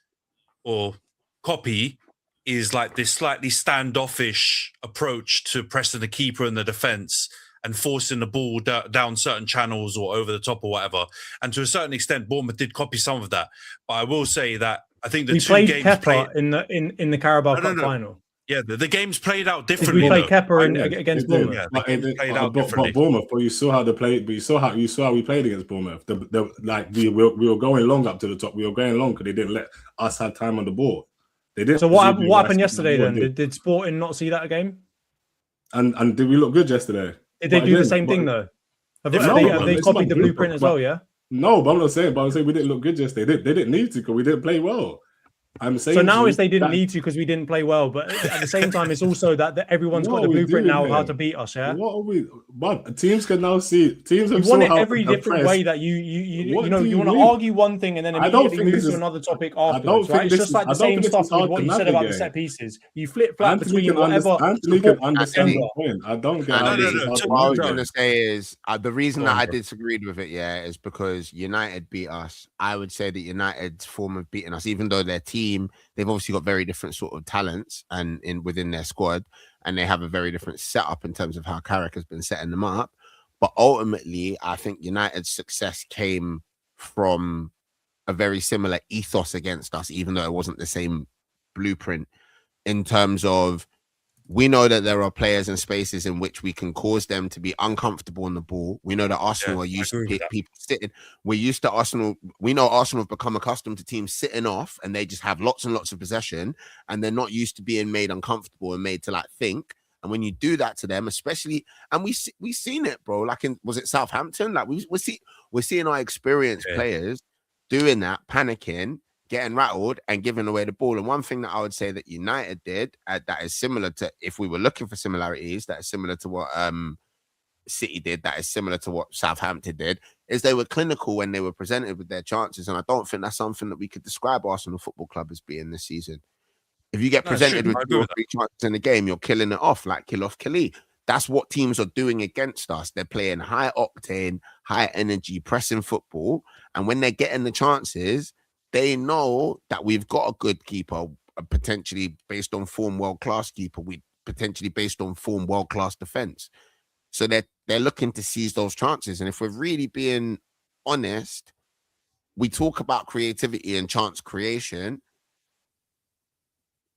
or copy, is like this slightly standoffish approach to pressing the keeper in the defense and forcing the ball down certain channels or over the top or whatever. And to a certain extent, Bournemouth did copy some of that. But I will say that I think we played Kepa in the Carabao Cup final. Yeah, the games played out differently. Did we play Kepa against Bournemouth? Yeah, played out differently. But Bournemouth, but you saw how they played. But you saw how we played against Bournemouth. We were going long up to the top. We were going long because they didn't let us have time on the ball. They didn't. So what happened yesterday then? Did Sporting not see that game? And did we look good yesterday? Did they do the same thing though? Have they copied the blueprint as well? Yeah. No, but I'm saying we didn't look good yesterday. They didn't need to because we didn't play well. I'm saying so now they didn't need to because we didn't play well, but at the same time, it's also that everyone's got the blueprint now of how to beat us. Yeah. What are we? But teams can now see. Teams have won it every different way that you want to argue one thing and then immediately move to another topic afterwards. Right? It's just like the same stuff with what you said about the set pieces. You flip flap between whatever. Anthony can understand the point. I don't get. What I was going to say is the reason that I disagreed with it, is because United beat us. I would say that United's form of beating us, even though their team, they've obviously got very different sort of talents and within their squad, and they have a very different setup in terms of how Carrick has been setting them up. But ultimately, I think United's success came from a very similar ethos against us, even though it wasn't the same blueprint, in terms of we know that there are players and spaces in which we can cause them to be uncomfortable on the ball. We know that Arsenal are used to people sitting. We're used to Arsenal. We know Arsenal have become accustomed to teams sitting off and they just have lots and lots of possession and they're not used to being made uncomfortable and made to think. And when you do that to them, especially, and we've seen it, bro. Like was it Southampton? Like we're seeing our experienced players doing that, panicking, getting rattled and giving away the ball. And one thing that I would say that United did that is similar to, if we were looking for similarities, that is similar to what City did, that is similar to what Southampton did, is they were clinical when they were presented with their chances. And I don't think that's something that we could describe Arsenal Football Club as being this season. If you get presented with 2 or 3 chances in the game, you're killing it off like kill off Kelly. That's what teams are doing against us. They're playing high octane, high energy, pressing football. And when they're getting the chances, they know that we've got a good keeper, potentially based on form, world-class keeper. We potentially based on form, world-class defense. So they're looking to seize those chances. And if we're really being honest, we talk about creativity and chance creation.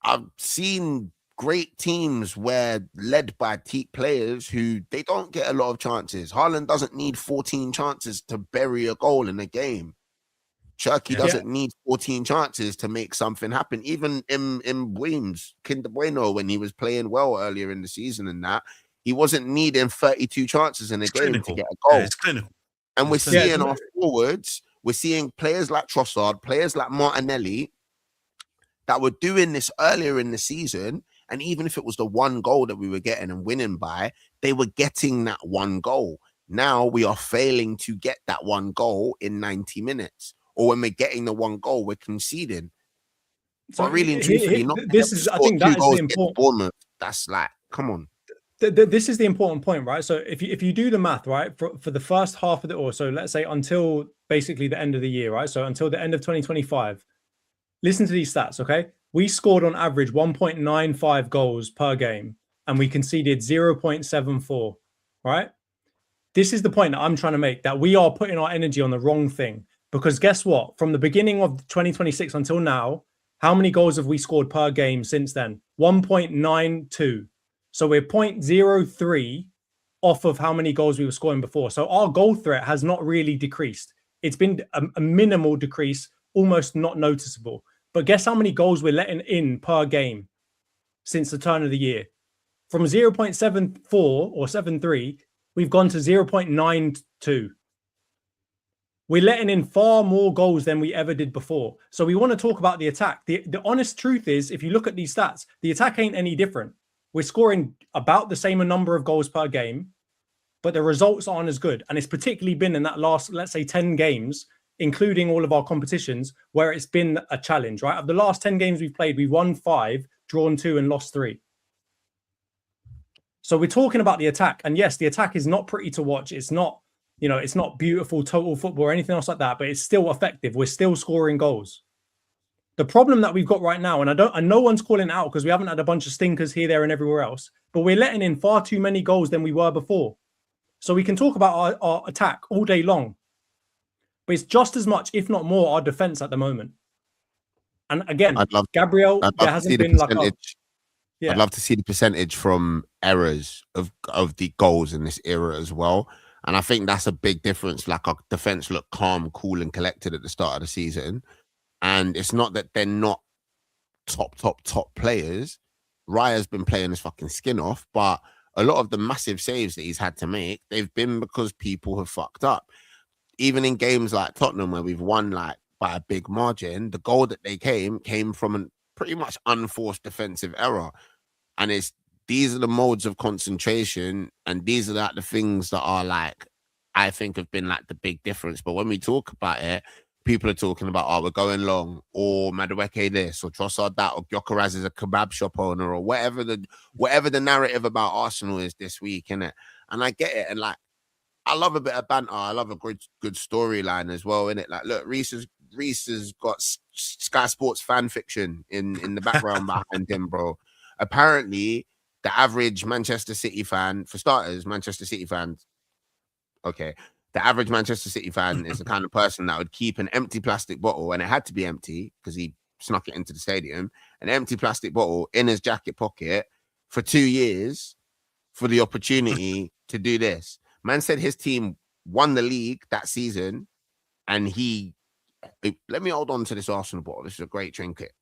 I've seen great teams where led by players who they don't get a lot of chances. Haaland doesn't need 14 chances to bury a goal in a game. Cherky doesn't need 14 chances to make something happen. Even in Williams, Kinder Bueno, when he was playing well earlier in the season and that, he wasn't needing 32 chances in a game to get a goal. Yeah, it's clinical. And we're seeing our forwards, we're seeing players like Trossard, players like Martinelli that were doing this earlier in the season. And even if it was the one goal that we were getting and winning by, they were getting that one goal. Now we are failing to get that one goal in 90 minutes. Or when we're getting the one goal, we're conceding. So but really and truthfully, I think that is the important Bournemouth. That's like, come on. This is the important point, right? So if you do the math, right, for the first half of the, or so let's say until basically the end of the year, right? So until the end of 2025, listen to these stats, okay? We scored on average 1.95 goals per game and we conceded 0.74, right? This is the point that I'm trying to make, that we are putting our energy on the wrong thing. Because guess what? From the beginning of 2026 until now, how many goals have we scored per game since then? 1.92. So we're 0.03 off of how many goals we were scoring before. So our goal threat has not really decreased. It's been a minimal decrease, almost not noticeable. But guess how many goals we're letting in per game since the turn of the year? From 0.74 or 73, we've gone to 0.92. We're letting in far more goals than we ever did before. So we want to talk about the attack. The honest truth is, if you look at these stats, the attack ain't any different. We're scoring about the same number of goals per game, but the results aren't as good. And it's particularly been in that last, let's say, 10 games, including all of our competitions, where it's been a challenge, right? Of the last 10 games we've played, we've won 5, drawn 2, and lost 3. So we're talking about the attack. And yes, the attack is not pretty to watch. It's not, it's not beautiful total football or anything else like that, but it's still effective. We're still scoring goals. The problem that we've got right now, and no one's calling it out because we haven't had a bunch of stinkers here, there, and everywhere else, but we're letting in far too many goals than we were before. So we can talk about our attack all day long, but it's just as much, if not more, our defense at the moment. And again, Gabriel, there hasn't been like I'd love to see the percentage from errors of the goals in this era as well. And I think that's a big difference. Like our defense looked calm, cool, and collected at the start of the season. And it's not that they're not top players. Raya's been playing his fucking skin off, but a lot of the massive saves that he's had to make, they've been because people have fucked up. Even in games like Tottenham, where we've won like by a big margin, the goal that they came from a pretty much unforced defensive error. And these are the modes of concentration, and these are like the things that are like, I think have been like the big difference. But when we talk about it, people are talking about, we're going long, or Madueke this, or Trossard that, or Gyökeres is a kebab shop owner, or whatever the narrative about Arsenal is this week, innit? And I get it, and like, I love a bit of banter. I love a good storyline as well, innit? Like, look, Rhys has got Sky Sports fan fiction in the background behind him, bro. Apparently, the average Manchester City fan, for starters, Manchester City fans, okay. The average Manchester City fan is the kind of person that would keep an empty plastic bottle, and it had to be empty because he snuck it into the stadium, an empty plastic bottle in his jacket pocket for 2 years for the opportunity to do this. Man said his team won the league that season, and let me hold on to this Arsenal bottle. This is a great trinket.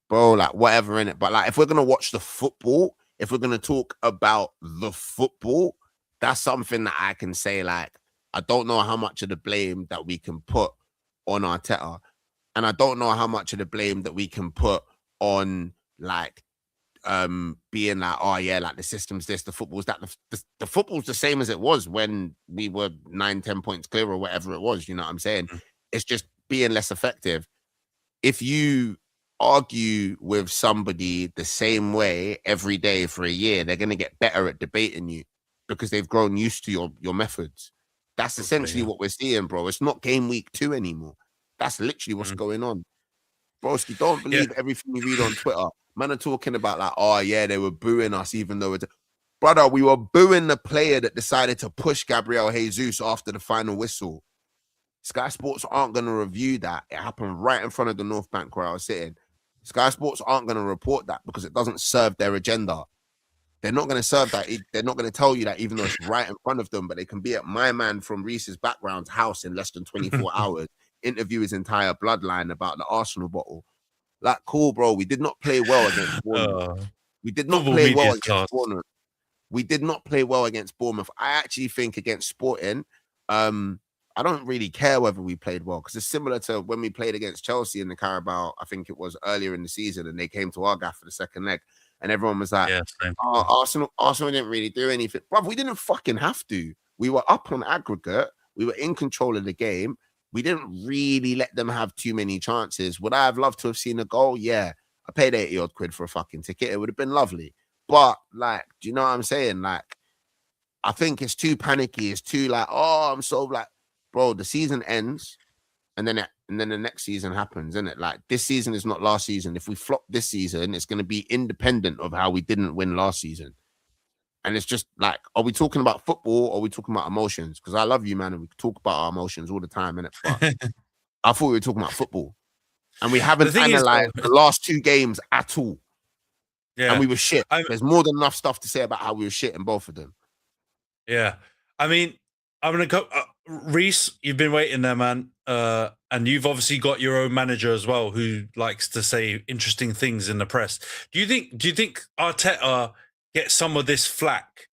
Bro, like whatever in it. But like, if we're going to watch the football, if we're going to talk about the football, that's something that I can say, like, I don't know how much of the blame that we can put on Arteta. And I don't know how much of the blame that we can put on, like, being like, oh, yeah, like the system's this, the football's that. The football's the same as it was when we were 9-10 points clear or whatever it was. You know what I'm saying? It's just being less effective. If you argue with somebody the same way every day for a year, they're going to get better at debating you, because they've grown used to your methods. That's essentially what we're seeing, bro. It's not game week 2 anymore. That's literally what's going on. Broski, don't believe everything you read on Twitter. Man are talking about like, oh yeah, they were booing us even though it's... Brother, we were booing the player that decided to push Gabriel Jesus after the final whistle. Sky Sports aren't going to review that. It happened right in front of the North Bank where I was sitting. Sky Sports aren't going to report that because it doesn't serve their agenda. They're not going to serve that. They're not going to tell you that, even though it's right in front of them, but they can be at my man from Rhys's background's house in less than 24 hours, interview his entire bloodline about the Arsenal bottle. Like, cool, bro. We did not play well against Bournemouth. We did not play well against Bournemouth. We did not play well against Bournemouth. I actually think against Sporting, I don't really care whether we played well, because it's similar to when we played against Chelsea in the Carabao. I think it was earlier in the season, and they came to our gaff for the second leg, and everyone was like, Arsenal didn't really do anything. Bruv, we didn't fucking have to. We were up on aggregate. We were in control of the game. We didn't really let them have too many chances. Would I have loved to have seen a goal? Yeah. I paid 80 odd quid for a fucking ticket. It would have been lovely. But, like, do you know what I'm saying? Like, I think it's too panicky. It's too like, oh, I'm so like, bro, the season ends and then the next season happens, isn't it? Like, this season is not last season. If we flop this season, it's going to be independent of how we didn't win last season. And it's just like, are we talking about football or are we talking about emotions? Because I love you, man, and we talk about our emotions all the time, innit? But I thought we were talking about football. And we haven't analysed the last two games at all. Yeah. And we were shit. There's more than enough stuff to say about how we were shit in both of them. Yeah. I mean, I'm going to go... Rhys, you've been waiting there, man. And you've obviously got your own manager as well who likes to say interesting things in the press. Do you think Arteta gets some of this flack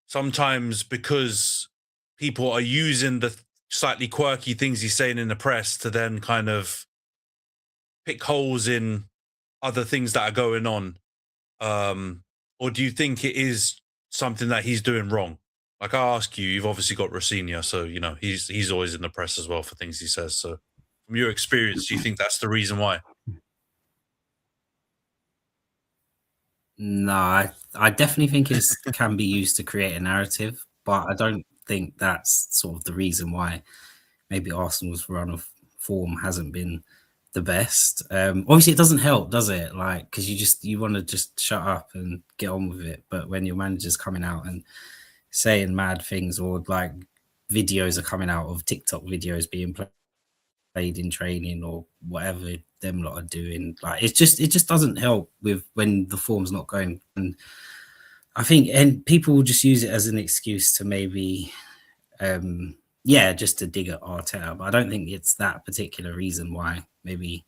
sometimes because people are using the slightly quirky things he's saying in the press to then kind of pick holes in other things that are going on? Or do you think it is something that he's doing wrong? Like, I ask you, you've obviously got Rosinha, so, you know, he's always in the press as well for things he says. So from your experience, do you think that's the reason why? No, I definitely think it can be used to create a narrative, but I don't think that's sort of the reason why maybe Arsenal's run of form hasn't been the best. Obviously, it doesn't help, does it? Like, because you want to just shut up and get on with it. But when your manager's coming out and saying mad things, or like videos are coming out of TikTok videos being played in training or whatever them lot are doing, like it just doesn't help with when the form's not going. And I think people will just use it as an excuse to maybe just to dig at Arteta, but I don't think it's that particular reason why maybe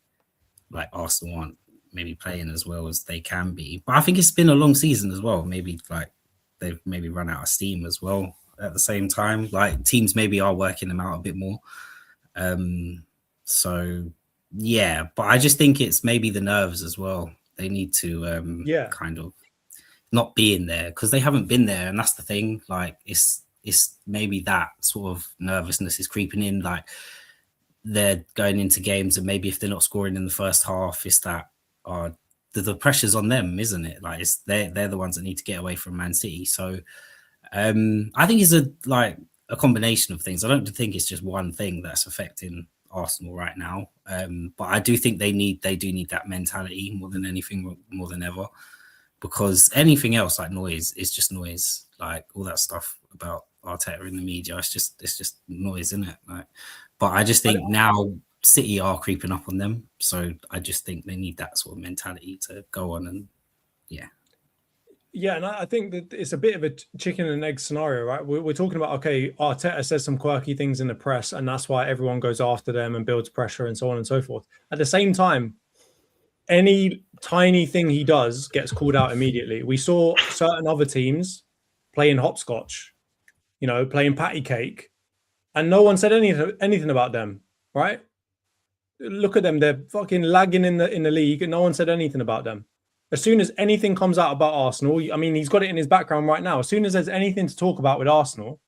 like Arsenal aren't maybe playing as well as they can be. But I think it's been a long season as well. Maybe like they've maybe run out of steam as well at the same time. Like teams maybe are working them out a bit more. So yeah, but I just think it's maybe the nerves as well. They need to kind of not be in there because they haven't been there, and that's the thing. Like it's maybe that sort of nervousness is creeping in. Like they're going into games, and maybe if they're not scoring in the first half, it's that the pressure's on them, isn't it? Like they're the ones that need to get away from Man City. So I think it's a combination of things. I don't think it's just one thing that's affecting Arsenal right now. But I do think they do need that mentality more than anything, more than ever, because anything else like noise is just noise. Like all that stuff about Arteta in the media, it's just noise, isn't it? Like, but I just think now City are creeping up on them, so I just think they need that sort of mentality to go on and Yeah, and I think that it's a bit of a chicken and egg scenario, right? We're talking about, okay, Arteta says some quirky things in the press, and that's why everyone goes after them and builds pressure and so on and so forth. At the same time, any tiny thing he does gets called out immediately. We saw certain other teams playing hopscotch, playing patty cake, and no one said anything about them, right? Look at them; they're fucking lagging in the league, and no one said anything about them. As soon as anything comes out about Arsenal, I mean, he's got it in his background right now. As soon as there's anything to talk about with Arsenal,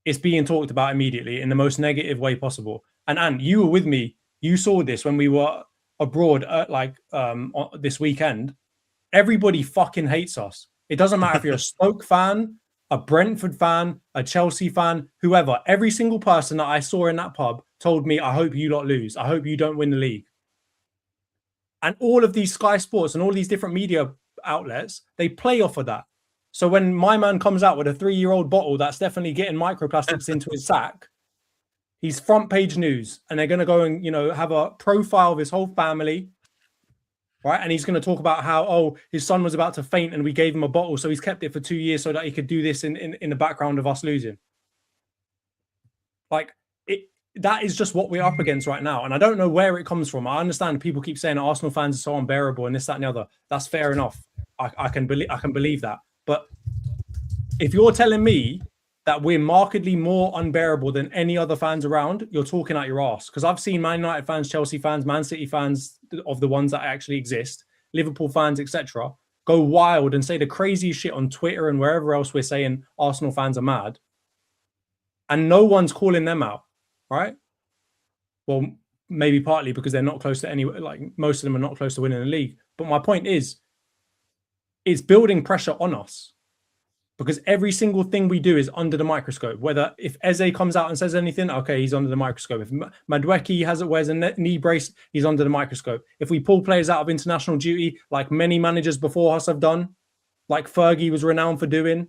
it's being talked about immediately in the most negative way possible. And Ant, you were with me. You saw this when we were abroad, this weekend. Everybody fucking hates us. It doesn't matter if you're a Stoke fan, a Brentford fan, a Chelsea fan, whoever. Every single person that I saw in that pub told me, I hope you lot lose. I hope you don't win the league. And all of these Sky Sports and all these different media outlets, they play off of that. So when my man comes out with a 3-year-old bottle that's definitely getting microplastics into his sack, he's front page news, and they're going to go and, have a profile of his whole family. right? And he's going to talk about how, his son was about to faint and we gave him a bottle, so he's kept it for 2 years so that he could do this in the background of us losing. Like, that is just what we're up against right now. And I don't know where it comes from. I understand people keep saying Arsenal fans are so unbearable and this, that, and the other. That's fair enough. I can believe that. But if you're telling me that we're markedly more unbearable than any other fans around, you're talking out your ass. Because I've seen Man United fans, Chelsea fans, Man City fans, of the ones that actually exist, Liverpool fans, etc., go wild and say the craziest shit on Twitter and wherever else we're saying Arsenal fans are mad. And no one's calling them out, right? Well, maybe partly because they're not close to any, like most of them are not close to winning the league. But my point is, it's building pressure on us. Because every single thing we do is under the microscope. Whether if Eze comes out and says anything, okay, he's under the microscope. If Madueke wears a knee brace, he's under the microscope. If we pull players out of international duty, like many managers before us have done, like Fergie was renowned for doing,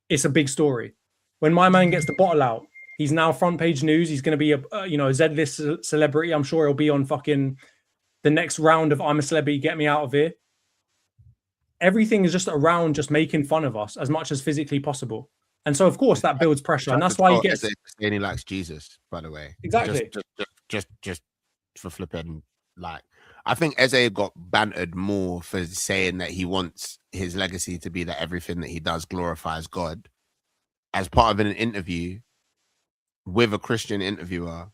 it's a big story. When my man gets the bottle out, he's now front page news. He's going to be a Z-list celebrity. I'm sure he'll be on fucking the next round of I'm a Celebrity, Get Me Out of Here. Everything is just around just making fun of us as much as physically possible. And so, of course, that builds pressure. And that's why he gets... And he likes Jesus, by the way. Exactly. Just for flipping, like... I think Eze got bantered more for saying that he wants his legacy to be that everything that he does glorifies God. As part of an interview with a Christian interviewer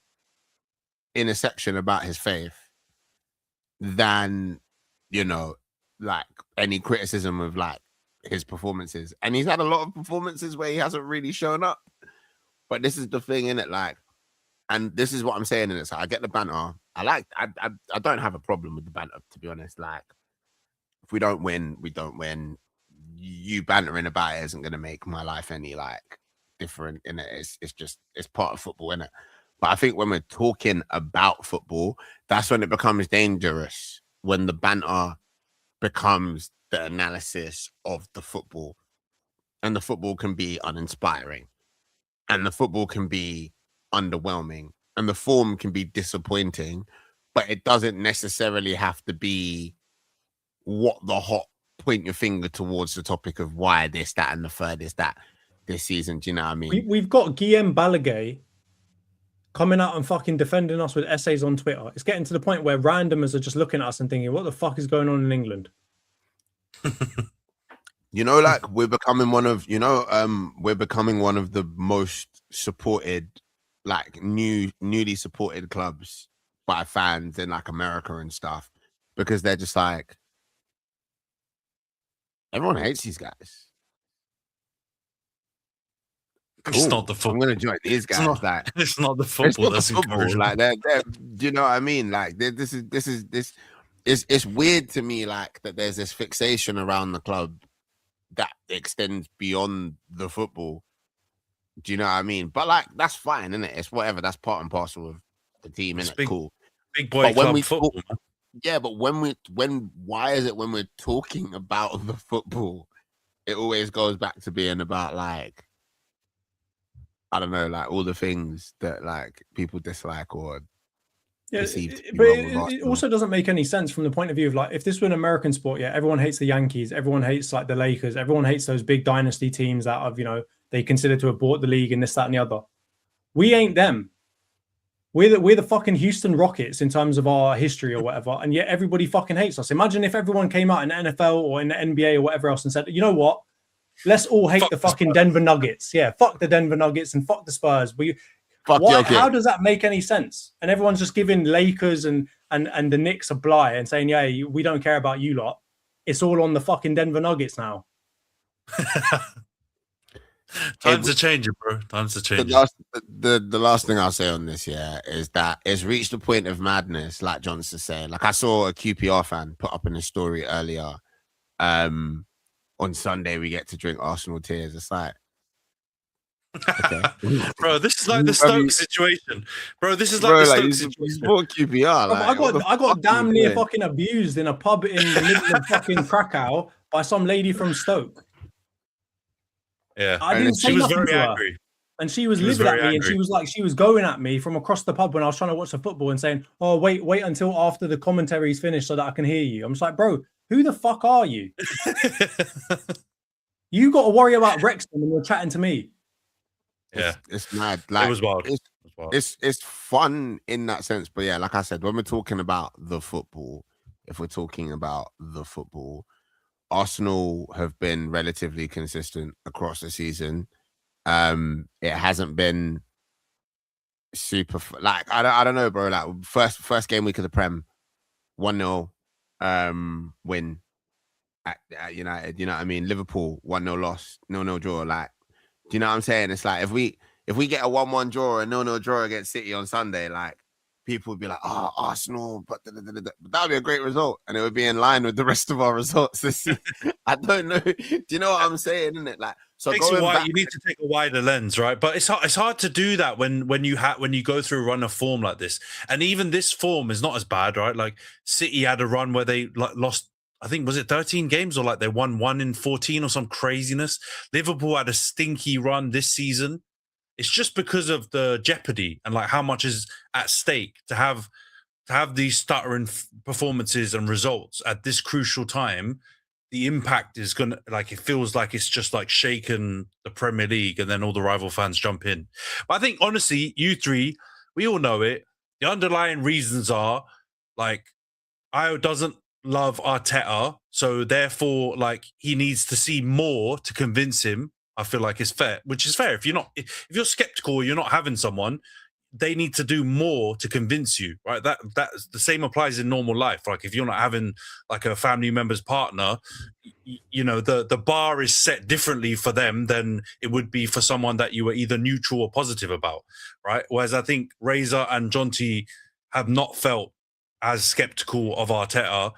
in a section about his faith, than, like any criticism of like his performances. And he's had a lot of performances where he hasn't really shown up. But this is the thing, innit? Like, and this is what I'm saying in it. So I get the banter. I don't have a problem with the banter, to be honest. Like, if we don't win, we don't win. You bantering about it isn't gonna make my life any like different in it. It's part of football, innit? But I think when we're talking about football, that's when it becomes dangerous. When the banter becomes the analysis of the football, and the football can be uninspiring, and the football can be underwhelming, and the form can be disappointing, but it doesn't necessarily have to be what the hot point your finger towards the topic of why this, that, and the third is that this season. Do you know what I mean? We've got Guillaume Balaguer coming out and fucking defending us with essays on Twitter. It's getting to the point where randomers are just looking at us and thinking, what the fuck is going on in England? Like we're becoming one of the most supported, like newly supported clubs by fans in like America and stuff, because they're just like, everyone hates these guys. Cool. It's not the football. I'm gonna join these guys. It's not the football. It's not the football. Like they're, do you know what I mean? Like this is it's weird to me, like that there's this fixation around the club that extends beyond the football. Do you know what I mean? But like that's fine, isn't it? It's whatever. That's part and parcel of the team, isn't it? Cool. Big boy club football. Yeah, but why is it when we're talking about the football, it always goes back to being about like, I don't know, like all the things that like people dislike or perceive to be but wrong with it also doesn't make any sense from the point of view of like, if this were an American sport, yeah, everyone hates the Yankees, everyone hates like the Lakers, everyone hates those big dynasty teams that have, they consider to have bought the league and this, that, and the other. We ain't them. We're the fucking Houston Rockets in terms of our history or whatever, and yet everybody fucking hates us. Imagine if everyone came out in the NFL or in the NBA or whatever else and said, you know what? Let's all hate the fucking Denver Nuggets. Yeah, fuck the Denver Nuggets and fuck the Spurs. How does that make any sense? And everyone's just giving Lakers and the Knicks a bly and saying, yeah, we don't care about you lot. It's all on the fucking Denver Nuggets now. Times are changing, bro. Times are changing. The last thing I'll say on this, is that it's reached a point of madness, like John's saying. Like I saw a QPR fan put up in a story earlier. On Sunday, we get to drink Arsenal tears. It's like, okay. Bro, this is like the Stoke situation. Bro, this is like the Stoke situation. QPR, like, I got damn near fucking abused in a pub in the middle of fucking Krakow by some lady from Stoke. Yeah, I didn't say she was nothing very to her. angry. And she was livid at me, and she was going at me from across the pub when I was trying to watch the football and saying, "Oh, wait until after the commentary's finished so that I can hear you." I'm just like, bro, who the fuck are you? You got to worry about Wrexham when you're chatting to me. Yeah, it's mad. Like, it was wild. It's fun in that sense, but yeah, like I said, when we're talking about the football, if we're talking about the football, Arsenal have been relatively consistent across the season. It hasn't been super like I don't know, bro. Like first game week of the Prem, 1-0 win at United. You know what I mean? Liverpool 1-0 loss, 0-0 draw. Like, do you know what I'm saying? It's like if we get a 1-1 draw or a 0-0 draw against City on Sunday, like people would be like, "Oh, Arsenal," but that would be a great result, and it would be in line with the rest of our results this season. I don't know. Do you know what I'm saying? Isn't it? Like, so you need to take a wider lens, right? But it's hard to do that when you go through a run of form like this, and even this form is not as bad, right? Like City had a run where they lost. I think was it 13 games or like they won 1 in 14 or some craziness. Liverpool had a stinky run this season. It's just because of the jeopardy and like how much is at stake to have these stuttering performances and results at this crucial time. The impact is gonna it feels like it's just like shaken the Premier League, and then all the rival fans jump in. But I think honestly, you three, we all know it. The underlying reasons are like Io doesn't love Arteta, so therefore like he needs to see more to convince him. I feel like it's fair, which is fair. If you're skeptical, you're not having someone, they need to do more to convince you, right? That's the same applies in normal life. Like if you're not having like a family member's partner, you know, the bar is set differently for them than it would be for someone that you were either neutral or positive about, right? Whereas I think Razor and Jonty have not felt as skeptical of Arteta,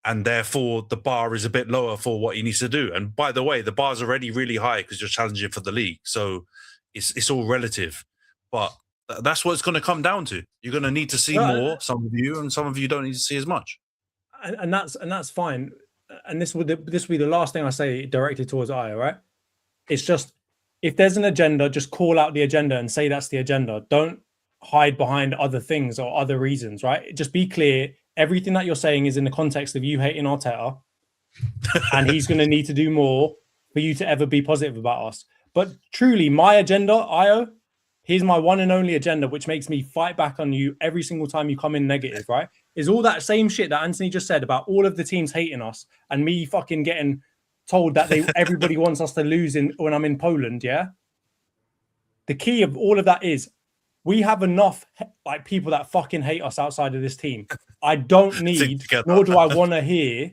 and therefore the bar is a bit lower for what he needs to do. And by the way, the bar's already really high because you're challenging for the league, so it's all relative. But that's what it's going to come down to. You're going to need to see more, some of you, and some of you don't need to see as much. And that's fine. And this would be the last thing I say directed towards Io, right? It's just, if there's an agenda, just call out the agenda and say that's the agenda. Don't hide behind other things or other reasons, right? Just be clear. Everything that you're saying is in the context of you hating Arteta, and he's going to need to do more for you to ever be positive about us. But truly, my agenda, Io, here's my one and only agenda, which makes me fight back on you every single time you come in negative, right? Is all that same shit that Antony just said about all of the teams hating us and me fucking getting told that everybody wants us to lose when I'm in Poland, yeah? The key of all of that is we have enough like people that fucking hate us outside of this team. I don't need, nor do I want to hear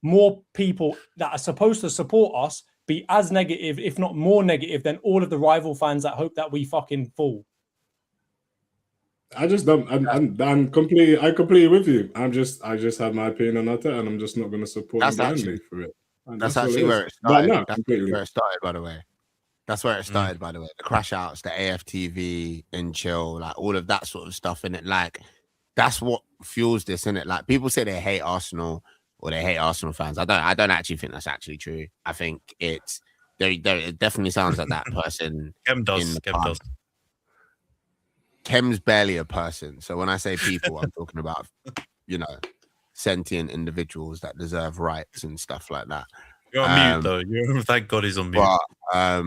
more people that are supposed to support us be as negative, if not more negative, than all of the rival fans that hope that we fucking fall. I just don't. I'm completely. I completely with you. I just have my opinion on that, and I'm just not going to support him blindly for it. And that's actually where it started. That's where it started, by the way. That's where it started, by the way. The crash outs, the AFTV and chill, like all of that sort of stuff in it. Like that's what fuels this, in it. Like people say they hate Arsenal or they hate Arsenal fans. I don't actually think that's actually true. I think it definitely sounds like that person. Khem does. Khem's barely a person. So when I say people, I'm talking about, you know, sentient individuals that deserve rights and stuff like that. You're on mute though. Thank God he's on mute. But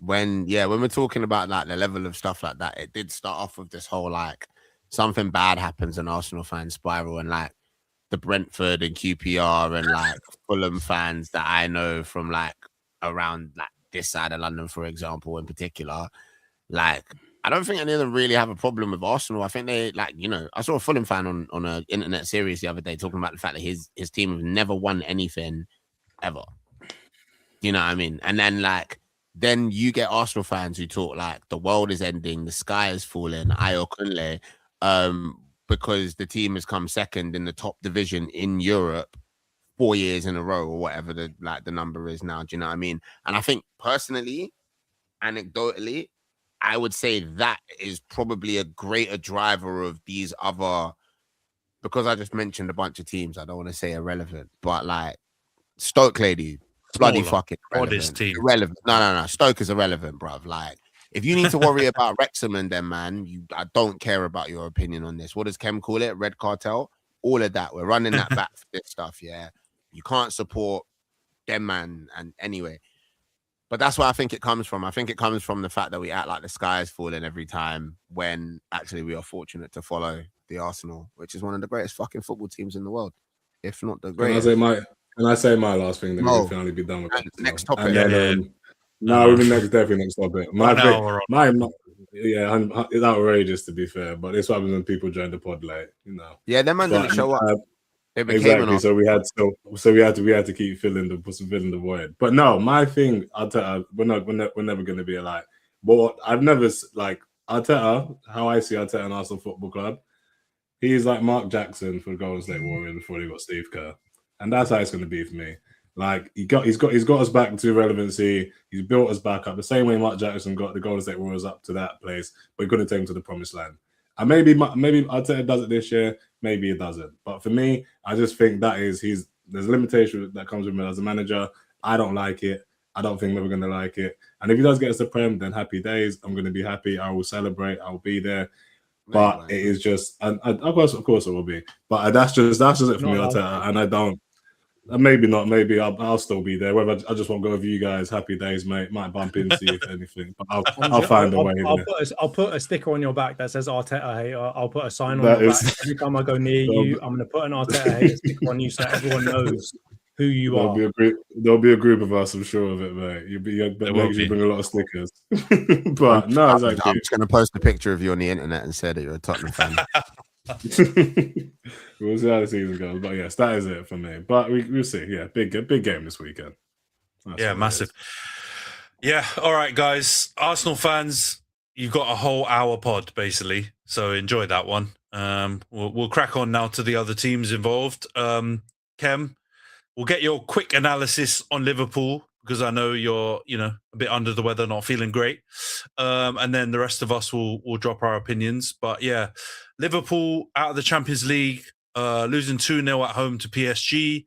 when we're talking about like the level of stuff like that, it did start off with this whole like something bad happens and Arsenal fans spiral, and like the Brentford and QPR and like Fulham fans that I know from like around like this side of London, for example, in particular, like I don't think any of them really have a problem with Arsenal. I think they like, you know, I saw a Fulham fan on an internet series the other day talking about the fact that his team have never won anything ever. You know what I mean? And then you get Arsenal fans who talk like the world is ending, the sky is falling, Ayo Kunle, because the team has come second in the top division in Europe 4 years in a row or whatever the number is now. Do you know what I mean? And I think personally, anecdotally, I would say that is probably a greater driver of these other, because I just mentioned a bunch of teams, I don't want to say irrelevant, but like Stoke lady, bloody fucking irrelevant. Team. Irrelevant. No. Stoke is irrelevant, bruv. Like If you need to worry about Wrexham and them, man, I don't care about your opinion on this. What does Khem call it? Red cartel? All of that. We're running that back for this stuff, yeah. You can't support them, man. And anyway, but that's where I think it comes from. I think it comes from the fact that we act like the sky is falling every time when actually we are fortunate to follow the Arsenal, which is one of the greatest fucking football teams in the world, if not the greatest. Can I say my last thing? Then we can finally be done with it. Next topic. And then, no, definitely next topic. It's outrageous to be fair, but it's what happens when people join the pod late, you know. Yeah, them man didn't show up. Exactly. So we had to keep filling the void. But no, my thing, Arteta, we're never going to be alike. But I've never like Arteta. How I see Arteta and Arsenal Football Club, he's like Mark Jackson for the Golden State Warriors before they got Steve Kerr, and that's how it's going to be for me. Like he's got us back to relevancy. He's built us back up the same way Mark Jackson got the Golden State Warriors up to that place, but he couldn't take them to the promised land. And maybe Arteta does it this year, maybe he doesn't. But for me, I just think there's a limitation that comes with him as a manager. I don't like it. I don't think we're going to like it. And if he does get us the Prem, then happy days. I'm going to be happy. I will celebrate. I'll be there. But it is just, and of course it will be. But that's just it for me, Arteta. And I don't. Maybe not. Maybe I'll still be there. Whether I just won't go with you guys. Happy days, mate. Might bump into you if anything. But I'll find a way. I'll put a sticker on your back that says Arteta hater. I'll put a sign on your back. Every time I go near you, I'm going to put an Arteta hater sticker on you so everyone knows who you are. There'll be a group of us. I'm sure of it, mate. You bring a lot of stickers. But no, exactly. I'm just going to post a picture of you on the internet and say that you're a Tottenham fan. We'll see how the season goes, but yes, that is it for me. But we'll see. Yeah, big game this weekend. That's massive. Yeah, all right, guys. Arsenal fans, you've got a whole hour pod basically, so enjoy that one. We'll crack on now to the other teams involved. Khem, we'll get your quick analysis on Liverpool because I know you're a bit under the weather, not feeling great, and then the rest of us will drop our opinions. But yeah. Liverpool out of the Champions League, losing 2-0 at home to PSG.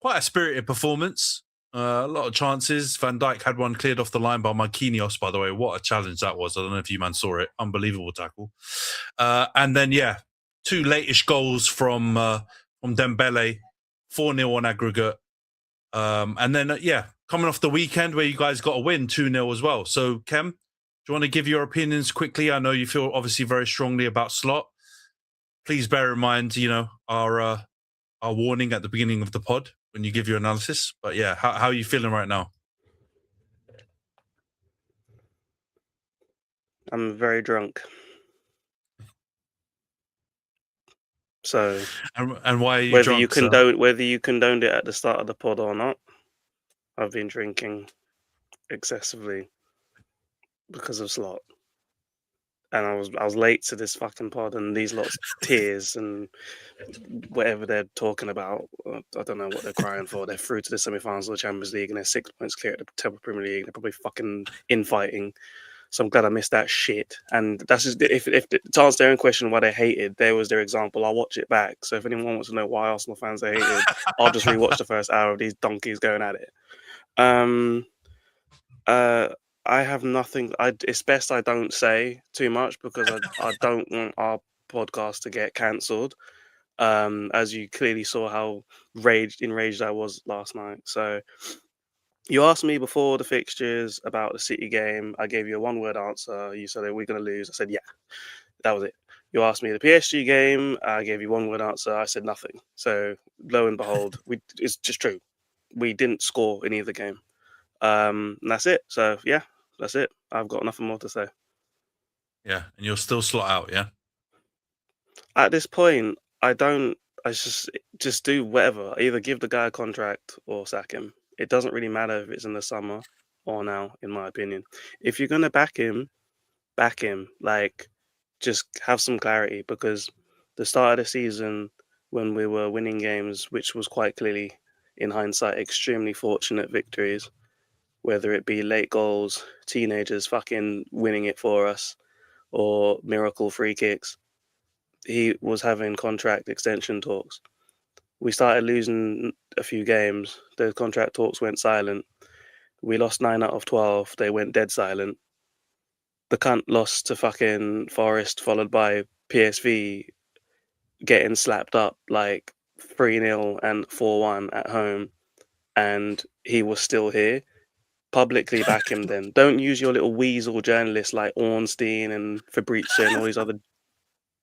Quite a spirited performance. A lot of chances. Van Dijk had one cleared off the line by Marquinhos, by the way. What a challenge that was. I don't know if you man saw it. Unbelievable tackle. And then, 2 late-ish goals from Dembele. 4-0 on aggregate. And then, coming off the weekend where you guys got a win, 2-0 as well. So, Khem, do you want to give your opinions quickly? I know you feel obviously very strongly about Slot. Please bear in mind, our warning at the beginning of the pod when you give your analysis. But yeah, how are you feeling right now? I'm very drunk. So, and why are you whether drunk? Whether you condoned it at the start of the pod or not, I've been drinking excessively. Because of Slot, and I was late to this fucking pod, and these lots of tears and whatever they're talking about. I don't know what they're crying for. They're through to the semi-finals of the Champions League, and they're 6 points clear at the top of Premier League. They're probably fucking infighting. So I'm glad I missed that shit. And that's just if to answer their own question why they hated, there was their example. I'll watch it back. So if anyone wants to know why Arsenal fans are hated, I'll just rewatch the first hour of these donkeys going at it. I have nothing. It's best I don't say too much because I don't want our podcast to get cancelled. As you clearly saw how enraged I was last night. So you asked me before the fixtures about the City game. I gave you a one-word answer. You said, "Are we going to lose?" I said, "Yeah." That was it. You asked me the PSG game. I gave you one-word answer. I said nothing. So lo and behold, it's just true. We didn't score in either game. And that's it. So yeah. That's it. I've got nothing more to say. Yeah, and you'll still slot out, yeah? At this point, I just do whatever. I either give the guy a contract or sack him. It doesn't really matter if it's in the summer or now, in my opinion. If you're going to back him. Like, just have some clarity because the start of the season when we were winning games, which was quite clearly, in hindsight, extremely fortunate victories, whether it be late goals, teenagers fucking winning it for us, or miracle free kicks. He was having contract extension talks. We started losing a few games. Those contract talks went silent. We lost 9 out of 12. They went dead silent. the cunt lost to fucking Forest, followed by PSV getting slapped up like 3-0 and 4-1 at home, and he was still here. Publicly back him then. Don't use your little weasel journalists like Ornstein and Fabrizio and all these other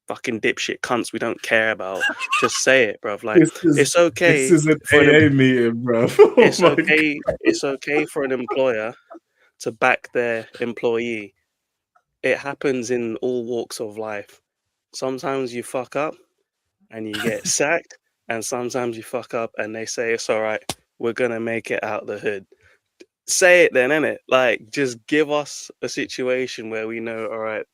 fucking dipshit cunts we don't care about. Just say it, bruv. Like, it's okay. This is an AA meeting, bruv. It's okay for an employer to back their employee. It happens in all walks of life. Sometimes you fuck up and you get sacked, and sometimes you fuck up and they say it's all right. We're gonna make it out the hood. Say it then, innit? Like, just give us a situation where we know, all right,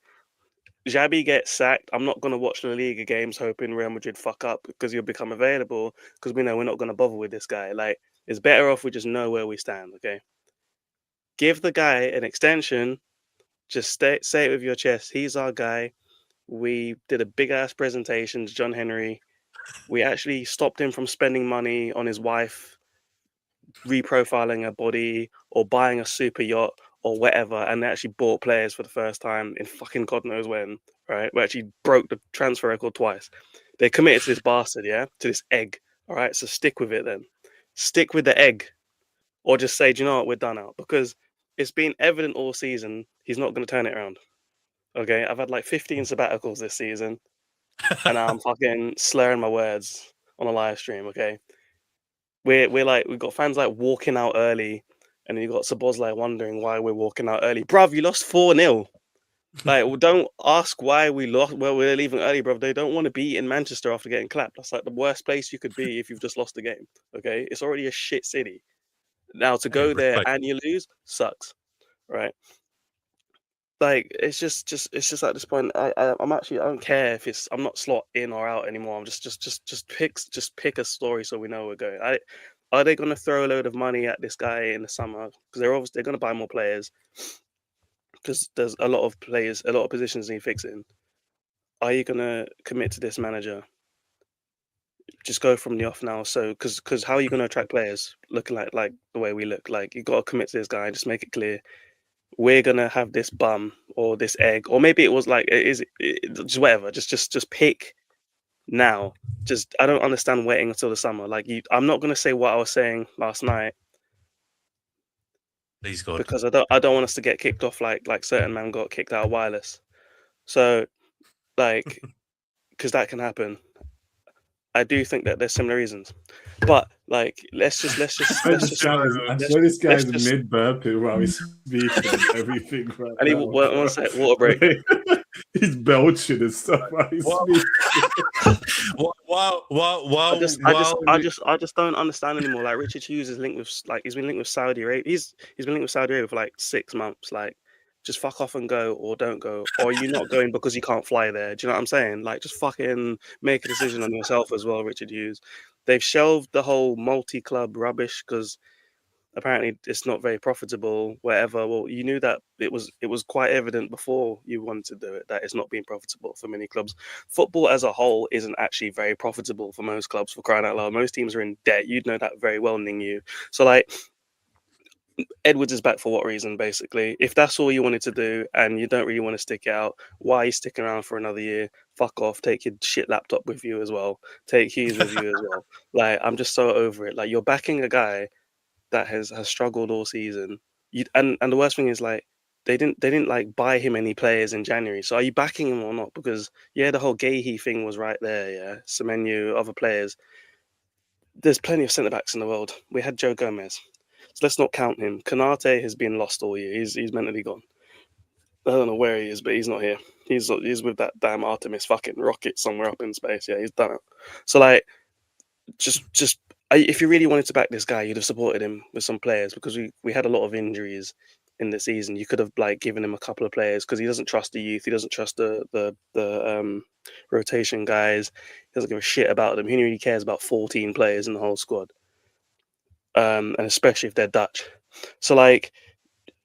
Xabi gets sacked. I'm not going to watch La Liga games hoping Real Madrid fuck up because you'll become available, because we know we're not going to bother with this guy. Like, it's better off we just know where we stand, okay? Give the guy an extension. Just say it with your chest. He's our guy. We did a big-ass presentation to John Henry. We actually stopped him from spending money on his wife, reprofiling her body, or buying a super yacht or whatever, and they actually bought players for the first time in fucking God knows when, right? We actually broke the transfer record twice. They committed to this bastard, yeah? To this egg, all right? So stick with it then. Stick with the egg. Or just say, do you know what, we're done out. Because it's been evident all season he's not going to turn it around, okay? I've had like 15 sabbaticals this season, and I'm fucking slurring my words on a live stream, okay? We're like, we've got fans like walking out early, and then you got Szoboszlai wondering why we're walking out early. Bruv, you lost 4-0. Like, well, don't ask why we lost. Well, we're leaving early, bruv. They don't want to be in Manchester after getting clapped. That's like the worst place you could be if you've just lost the game. Okay, it's already a shit city. Now to go there and you lose sucks, right? Like, it's just at this point, I'm actually, I don't care if it's, I'm not slot in or out anymore. I'm just pick a story so we know we're going. Are they going to throw a load of money at this guy in the summer? Because they're going to buy more players. Because there's a lot of players, a lot of positions need fixing. Are you going to commit to this manager? Just go from the off now. So, because how are you going to attract players looking like the way we look? Like, you got to commit to this guy and just make it clear. We're going to have this bum or this egg, or maybe it was like, just whatever. Just pick now. Just, I don't understand waiting until the summer. Like, I'm not going to say what I was saying last night. Please God. Because I don't want us to get kicked off like certain man got kicked out of wireless. So, like, because that can happen. I do think that there's similar reasons, but like, let's just. I swear this guy's mid burping while he's speaking and everything. Right, and he one sec, water break. He's belching and stuff while he's speaking. I just don't understand anymore. Like, Richard Hughes is linked with, like, he's been linked with Saudi Arabia. He's been linked with Saudi Arabia for like 6 months. Like, just fuck off and go, or don't go, or you're not going because you can't fly there. Do you know what I'm saying? Like, just fucking make a decision on yourself as well, Richard Hughes. They've shelved the whole multi-club rubbish because apparently it's not very profitable, whatever. Well, you knew that it was quite evident before you wanted to do it that it's not being profitable for many clubs. Football as a whole isn't actually very profitable for most clubs, for crying out loud. Most teams are in debt. You'd know that very well, Ning Yu. So, like, Edwards is back for what reason, basically? If that's all you wanted to do and you don't really want to stick it out, why are you sticking around for another year? Fuck off. Take your shit laptop with you as well. Take Hughes with you as well. Like, I'm just so over it. Like, you're backing a guy that has struggled all season. And the worst thing is, like, they didn't like buy him any players in January. So are you backing him or not? Because yeah, the whole Gahey thing was right there. Yeah, Semenyo, other players. There's plenty of centre backs in the world. We had Joe Gomez. So let's not count him. Kanate has been lost all year. He's mentally gone. I don't know where he is, but he's not here. He's with that damn Artemis fucking rocket somewhere up in space. Yeah, he's done it. So, like, just if you really wanted to back this guy, you'd have supported him with some players, because we had a lot of injuries in the season. You could have, like, given him a couple of players, because he doesn't trust the youth. He doesn't trust the rotation guys. He doesn't give a shit about them. He really cares about 14 players in the whole squad. And especially if they're Dutch. So, like,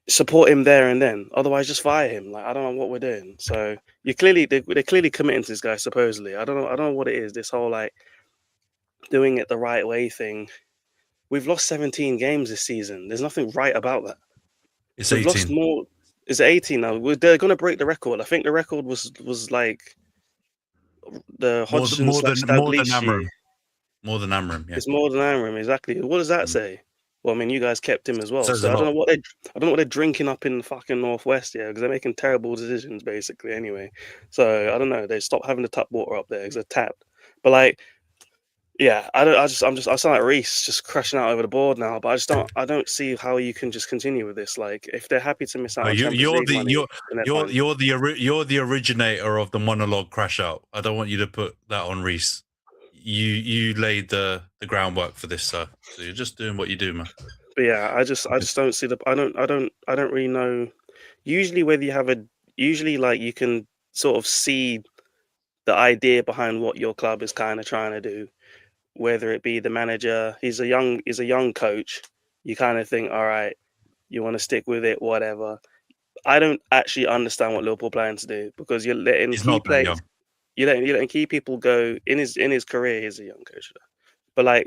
support him there and then. Otherwise, just fire him. Like, I don't know what we're doing. So they're clearly committing to this guy, supposedly. I don't know what it is. This whole, like, doing it the right way thing. We've lost 17 games this season. There's nothing right about that. It's 18. Lost more. Is it 18 now? They're going to break the record. I think the record was like the Hodgson more than Dalglish. More than Amram. Yeah. It's more than Amram, exactly. What does that say? Well, I mean, you guys kept him as well. Says So a I don't lot. know what they're drinking up in the fucking Northwest, yeah, because they're making terrible decisions basically anyway. So I don't know. They stopped having the tap water up there because they're tapped. But like, yeah, I sound like Rhys just crashing out over the board now. But I don't see how you can just continue with this. Like, if they're happy to miss out on Champions League money, you're the originator of the monologue crash out. I don't want you to put that on Rhys. You laid the groundwork for this, sir. So you're just doing what you do, man. But yeah, I just don't see I don't really know. Usually, like you can sort of see the idea behind what your club is kind of trying to do. Whether it be the manager, he's a young coach. You kind of think, all right, you want to stick with it, whatever. I don't actually understand what Liverpool plan to do because you're letting key players, you're letting key people go in his career. He's a young coach, but I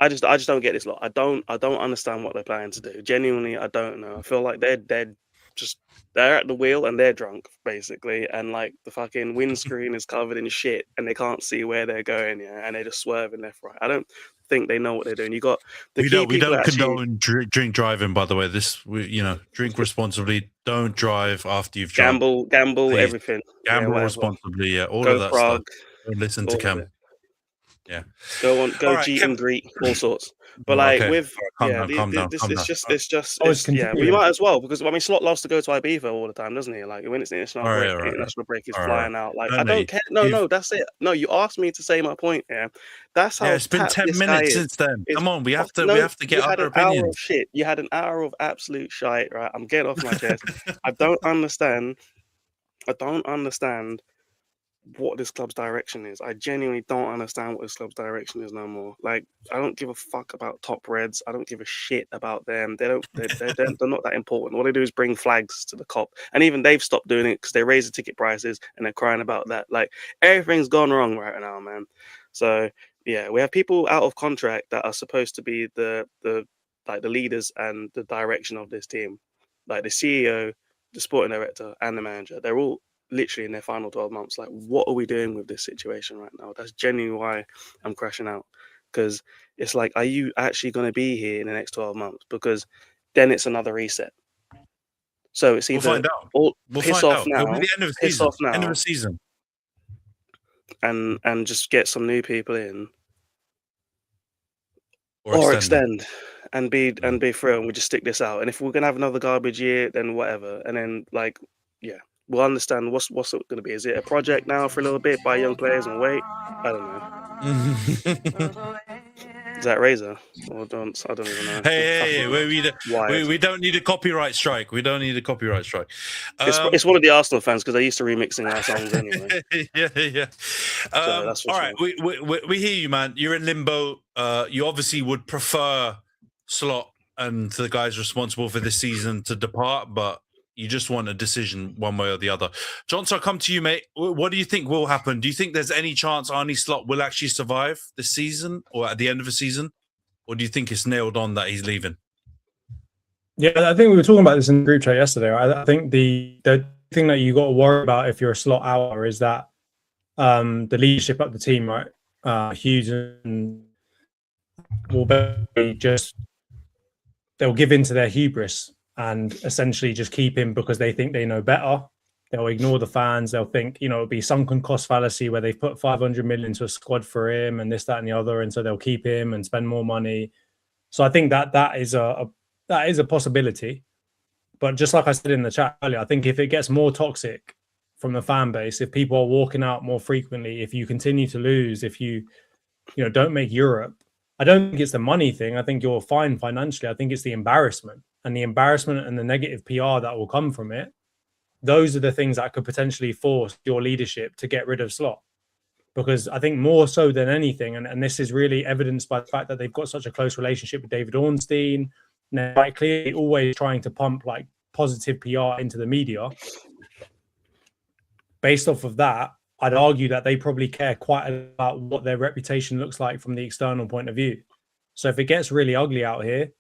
just don't get this lot. I don't understand what they're planning to do. Genuinely, I don't know. I feel like they're at the wheel and they're drunk basically, and like the fucking windscreen is covered in shit and they can't see where they're going, yeah, and they're just swerving left, right. I don't think they know what they're doing. You got we don't condone drink driving, by the way. Drink responsibly. Don't drive after you've drunk. Gamble, please. Everything. Gamble responsibly. Yeah, all of that stuff. Don't listen to Khem. Yeah. Go G and greet, all sorts. But calm down. It's just we might as well, because I mean Slot loves to go to Ibiza all the time, doesn't he? Like when it's international break, he's flying out. Like I don't care. No, that's it. No, you asked me to say my point. Yeah, that's how. It's been 10 minutes since then. Come on, we have to get other opinions. You had an hour of absolute shite, right? I'm getting off my chest. I don't understand what this club's direction is. I genuinely don't understand what this club's direction is no more. Like, I don't give a fuck about top Reds. I don't give a shit about them. They're not that important. All they do is bring flags to the COP. And even they've stopped doing it because they raise the ticket prices and they're crying about that. Like, everything's gone wrong right now, man. So yeah, we have people out of contract that are supposed to be the leaders and the direction of this team. Like the CEO, the sporting director, and the manager. They're all literally in their final 12 months. Like, what are we doing with this situation right now? That's genuinely why I'm crashing out, because it's like, are you actually going to be here in the next 12 months? Because then it's another reset. So it's either we'll piss off now, It'll be the end of the season. End of the season, and just get some new people in, or extend and be through, and we just stick this out. And if we're gonna have another garbage year, then whatever. And then we'll understand what's it going to be. Is it a project now for a little bit, buy young players and wait? I don't know. Is that Razor? Or I don't even know. Hey, we don't need a copyright strike. We don't need a copyright strike. It's one of the Arsenal fans because they used to remixing our songs anyway. Yeah. All right, we hear you, man. You're in limbo. You obviously would prefer Slot and the guys responsible for this season to depart, but you just want a decision one way or the other. Jonty, I'll come to you, mate. What do you think will happen? Do you think there's any chance Arne Slot will actually survive this season or at the end of the season? Or do you think it's nailed on that he's leaving? Yeah, I think we were talking about this in the group chat yesterday. I think the thing that you got to worry about if you're a Slot hour is that the leadership of the team, right? Hughes will they'll give in to their hubris and essentially just keep him because they think they know better. They'll ignore the fans. They'll think, it'll be sunken cost fallacy where they've put 500 million to a squad for him and this, that, and the other. And so they'll keep him and spend more money. So I think that is a possibility. But just like I said in the chat earlier, I think if it gets more toxic from the fan base, if people are walking out more frequently, if you continue to lose, if you don't make Europe, I don't think it's the money thing. I think you're fine financially. I think it's the embarrassment. And the embarrassment and the negative PR that will come from it, those are the things that could potentially force your leadership to get rid of Slot. Because I think more so than anything, and this is really evidenced by the fact that they've got such a close relationship with David Ornstein, and they're quite clearly always trying to pump like positive PR into the media. Based off of that, I'd argue that they probably care quite about what their reputation looks like from the external point of view. So if it gets really ugly out here,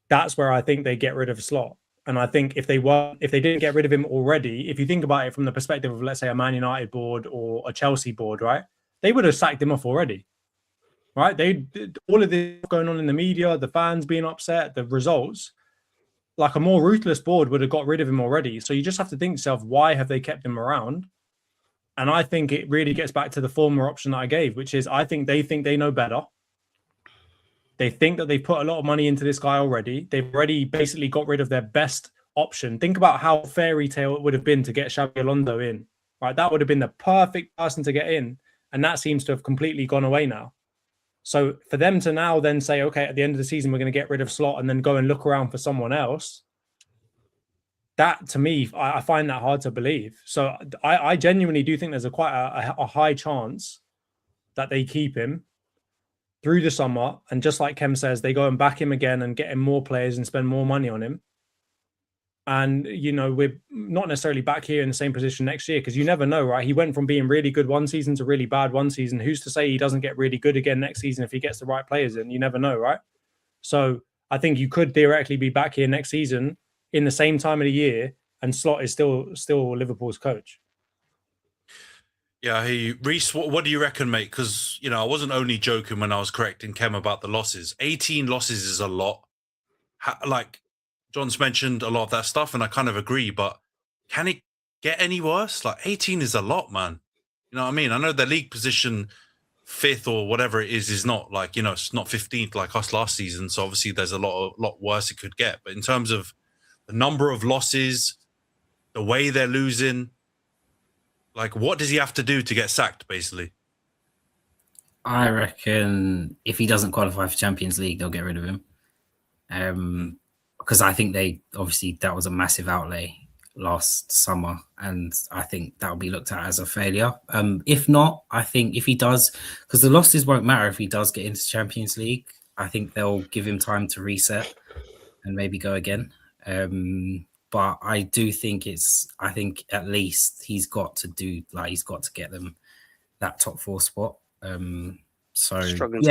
that's where I think they get rid of Slot. And I think if they didn't get rid of him already, if you think about it from the perspective of, let's say, a Man United board or a Chelsea board, right, they would have sacked him off already, right? All of this going on in the media, the fans being upset, the results, like a more ruthless board would have got rid of him already. So you just have to think to yourself, why have they kept him around? And I think it really gets back to the former option that I gave, which is I think they know better. They think that they've put a lot of money into this guy already. They've already basically got rid of their best option. Think about how fairy tale it would have been to get Xabi Alonso in, right? That would have been the perfect person to get in. And that seems to have completely gone away now. So for them to now then say, okay, at the end of the season, we're going to get rid of Slot and then go and look around for someone else, that to me, I find that hard to believe. So I genuinely do think there's quite a high chance that they keep him through the summer, and just like Khem says, they go and back him again and get him more players and spend more money on him. And, you know, we're not necessarily back here in the same position next year, because you never know, right? He went from being really good one season to really bad one season. Who's to say he doesn't get really good again next season if he gets the right players in? You never know, right? So I think you could theoretically be back here next season in the same time of the year, and Slot is still Liverpool's coach. Yeah, I hear you. Rhys, what do you reckon, mate? Because, you know, I wasn't only joking when I was correcting Khem about the losses. 18 losses is a lot. Like, John's mentioned a lot of that stuff, and I kind of agree, but can it get any worse? Like, 18 is a lot, man. You know what I mean? I know the league position 5th or whatever it is not like, you know, it's not 15th like us last season, so obviously there's a lot worse it could get. But in terms of the number of losses, the way they're losing, like, what does he have to do to get sacked, basically? I reckon if he doesn't qualify for Champions League, they'll get rid of him. Because I think that was a massive outlay last summer, and I think that will be looked at as a failure. If not, I think if he does, because the losses won't matter if he does get into Champions League, I think they'll give him time to reset and maybe go again. But I do think I think at least he's got to get them that top 4 spot. So struggling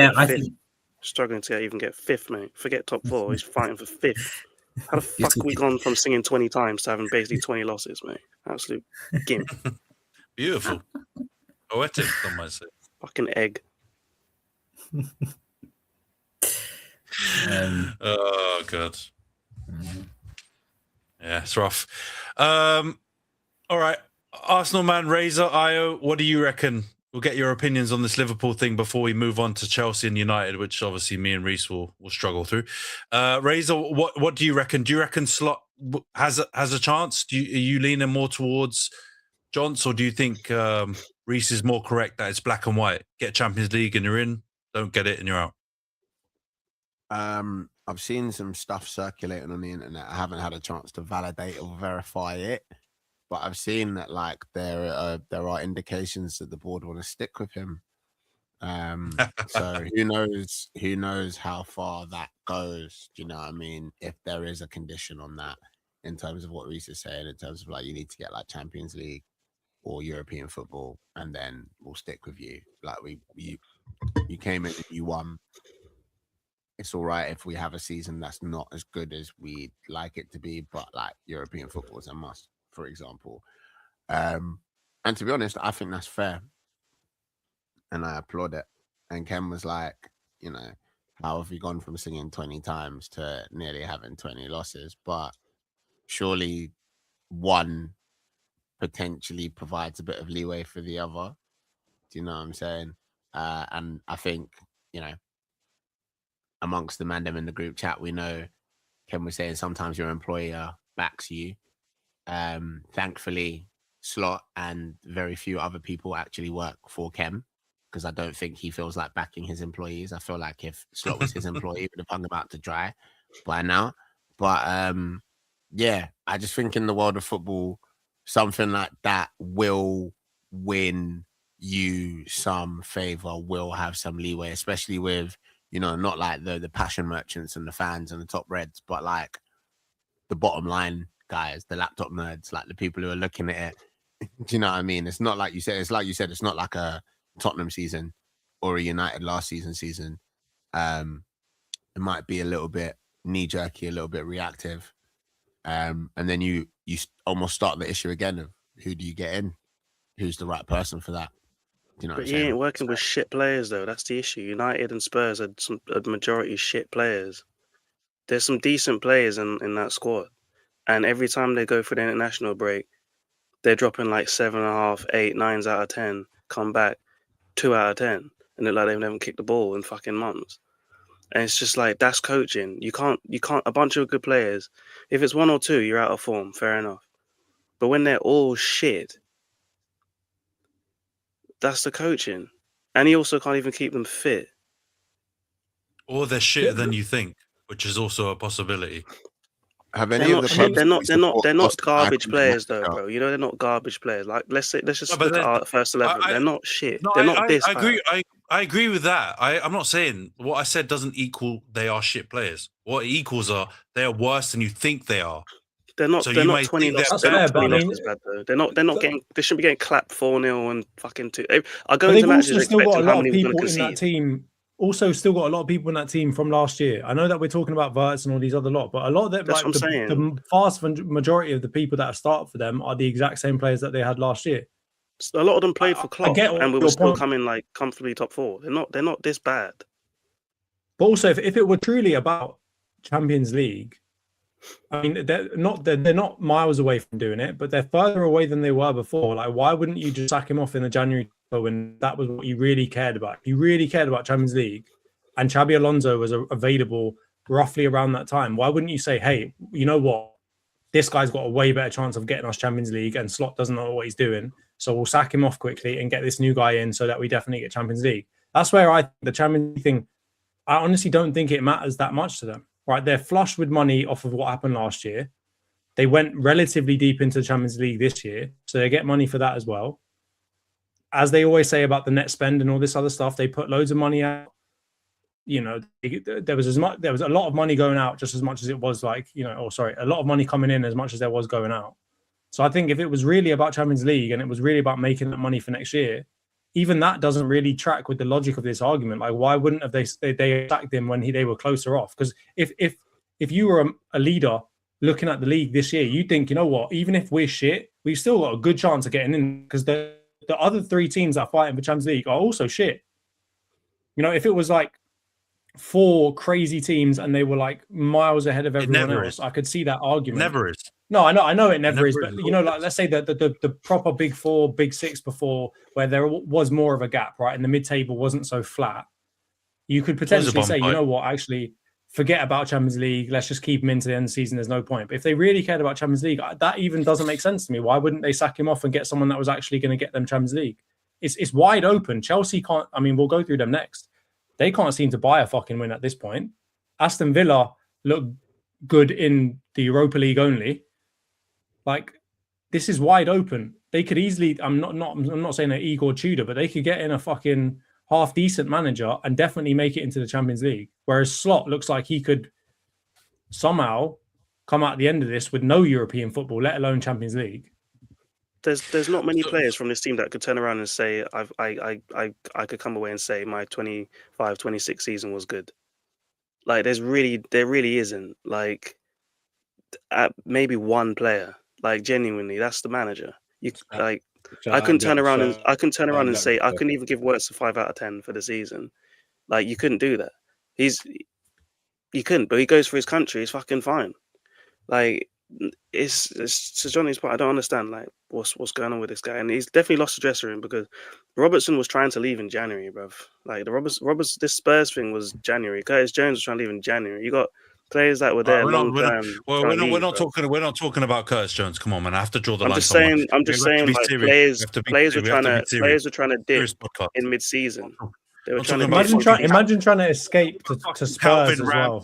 to even get 5th, mate. Forget top 4. He's fighting for 5th. How the fuck have we gone from singing 20 times to having basically 20 losses, mate? Absolute gimp. Beautiful. Poetic, some might say. Fucking egg. Oh, God. Yeah, it's rough. All right. Arsenal man, Razor, Io, what do you reckon? We'll get your opinions on this Liverpool thing before we move on to Chelsea and United, which obviously me and Rhys will struggle through. Razor, what do you reckon? Do you reckon Slot has a chance? Are you leaning more towards Jonty, or do you think Rhys is more correct that it's black and white? Get Champions League and you're in, don't get it and you're out. I've seen some stuff circulating on the internet. I haven't had a chance to validate or verify it, but I've seen that like there are indications that the board want to stick with him. So who knows how far that goes? Do you know what I mean? If there is a condition on that, in terms of what Rhys is saying, in terms of like you need to get like Champions League or European football, and then we'll stick with you. Like you came in and you won. It's all right if we have a season that's not as good as we'd like it to be, but like European football is a must, for example. And to be honest, I think that's fair. And I applaud it. And Khem was like, you know, how have you gone from singing 20 times to nearly having 20 losses? But surely one potentially provides a bit of leeway for the other. Do you know what I'm saying? And I think, you know, amongst the mandem in the group chat, we know Khem was saying sometimes your employer backs you. Thankfully, Slot and very few other people actually work for Khem, because I don't think he feels like backing his employees. I feel like if Slot was his employee, he would have hung him out to dry by now. But yeah, I just think in the world of football, something like that will win you some favor, will have some leeway, especially with, you know, not like the passion merchants and the fans and the top reds, but like the bottom line guys, the laptop nerds, like the people who are looking at it. Do you know what I mean? It's not like you said. It's like you said. It's not like a Tottenham season or a United last season. It might be a little bit knee-jerky, a little bit reactive. And then you almost start the issue again of who do you get in? Who's the right person for that? You know, but he ain't working with shit players though. That's the issue. United and Spurs had a majority shit players. There's some decent players in that squad, and every time they go for the international break, they're dropping like 7.5, 8, 9s out of 10. Come back 2 out of 10, and look like they've never kicked the ball in fucking months. And it's just like, that's coaching. You can't. A bunch of good players. If it's 1 or 2, you're out of form. Fair enough. But when they're all shit, that's the coaching. And he also can't even keep them fit. Or they're shitter than you think, which is also a possibility. Have They're any of not the shit. clubs They're not lost garbage Antony players though, now? bro. You know they're not garbage players. Like let's just No, but look at then- our first 11. I- They're not shit. No, They're not this I agree. bad. I agree with that. I'm not saying what I said doesn't equal they are shit players. What it equals are they are worse than you think they are. They're not. So They're you not may 20 think losses. they're They're not better, 20 but I losses bad though. They're not getting. They shouldn't be getting clapped 4-0 and fucking 2. I go But into they've matches also still got a expecting how lot of many we're going people to in that concede. team. Also, still got a lot of people in that team from last year. I know that we're talking about Verts and all these other lot, but a lot of them, That's like what I'm saying. the vast majority of the people that have started for them are the exact same players that they had last year. A lot of them played for I Klopp, get and we your were still point. coming like comfortably top 4. They're not this bad. But also, if it were truly about Champions League, I mean, they're not miles away from doing it, but they're further away than they were before. Like, why wouldn't you just sack him off in the January when that was what you really cared about? If you really cared about Champions League, and Xabi Alonso was available roughly around that time, why wouldn't you say, hey, you know what? This guy's got a way better chance of getting us Champions League, and Slot doesn't know what he's doing, so we'll sack him off quickly and get this new guy in so that we definitely get Champions League. That's where I think the Champions League thing, I honestly don't think it matters that much to them. Right, they're flush with money off of what happened last year. They went relatively deep into the Champions League this year, so they get money for that as well. As they always say about the net spend and all this other stuff, they put loads of money out. You know, there was a lot of money going out just as much as it was a lot of money coming in as much as there was going out. So I think if it was really about Champions League and it was really about making that money for next year, even that doesn't really track with the logic of this argument. Like, why wouldn't have they sacked him when they were closer off? Because if you were a leader looking at the league this year, you think, you know what, even if we're shit, we've still got a good chance of getting in, because the other 3 teams that are fighting for Champions League are also shit. You know, if it was like 4 crazy teams and they were like miles ahead of everyone else, I could see that argument. Never is. No, I know it never is, never but is. you know, like, let's say the proper big 4, big 6 before, where there was more of a gap, right, and the mid-table wasn't so flat, you could potentially say, you know what, actually, forget about Champions League, let's just keep him into the end of the season, there's no point. But if they really cared about Champions League, that even doesn't make sense to me. Why wouldn't they sack him off and get someone that was actually going to get them Champions League? It's wide open. Chelsea can't, I mean, we'll go through them next. They can't seem to buy a fucking win at this point. Aston Villa look good in the Europa League only. Like, this is wide open. They could easily, I'm not saying an Igor Tudor, but they could get in a fucking half decent manager and definitely make it into the Champions League. Whereas Slot looks like he could somehow come out at the end of this with no European football, let alone Champions League. There's not many players from this team that could turn around and say, I could come away and say my 25-26 season was good. Like, there really isn't. Like, maybe one player. Like, genuinely, that's the manager. I couldn't turn around and say, I couldn't even give Wirtz a 5 out of 10 for the season. Like, you couldn't do that. You couldn't, but he goes for his country. It's fucking fine. Like, it's to Johnny's point. I don't understand like what's going on with this guy, and he's definitely lost the dressing room, because Robertson was trying to leave in January, bruv. Like, the Roberts this Spurs thing was January. Curtis Jones was trying to leave in January. You got players that were there long term. We're not talking about Curtis Jones. Come on, man. I have to draw the line. I'm just saying, like, players were trying to dip in mid-season. They were trying to imagine trying to escape to Spurs as well.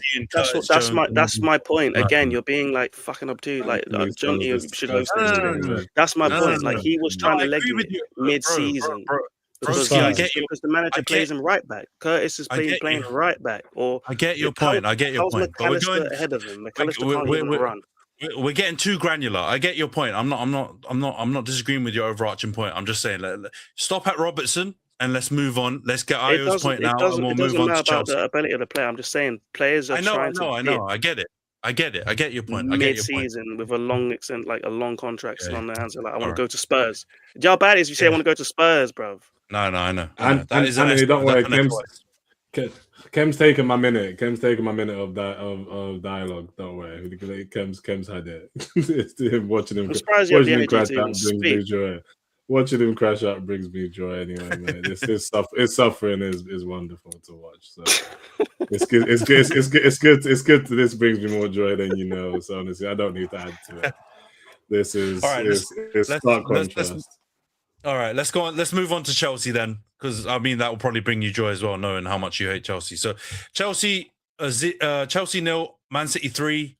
That's my point. Again, you're being like fucking obtuse. Like, Jonty should host this. That's my point. Like, he was trying to leg it mid-season. Because the manager plays him right back. Curtis is playing right back. Or I get your point. But we're going ahead of him. McAllister can't even run. We're getting too granular. I get your point. I'm not disagreeing with your overarching point. I'm just saying, stop at Robertson. and let's move on. Let's get It Ayo's doesn't. point It now, and doesn't. we'll It move doesn't on to matter about Chelsea. the ability of the player. I'm just saying players are I know. trying to I get it. I get your point. mid-season with a long extent, like a long contract still Yeah. on their hands. They're like, I want Alright. to go to Spurs. Do you know how bad it is if you say I Yeah. want to go to Spurs, bruv? No, I know. And That is Antony, don't worry, definite choice. Khem's taking my minute. Khem's taking my minute of that of dialogue. Don't worry. Khem's had it. It's him watching him. I'm surprised you have the energy crash to out even brings me speak. joy. Watching him crash out brings me joy. Anyway, mate. His suffering is wonderful to watch. So it's good. It's good. This brings me more joy than you know. So honestly, I don't need to add to it. This is All right, it's stark contrast. All right, let's go on. Let's move on to Chelsea then, because I mean that will probably bring you joy as well, knowing how much you hate Chelsea. So Chelsea 0, Man City 3.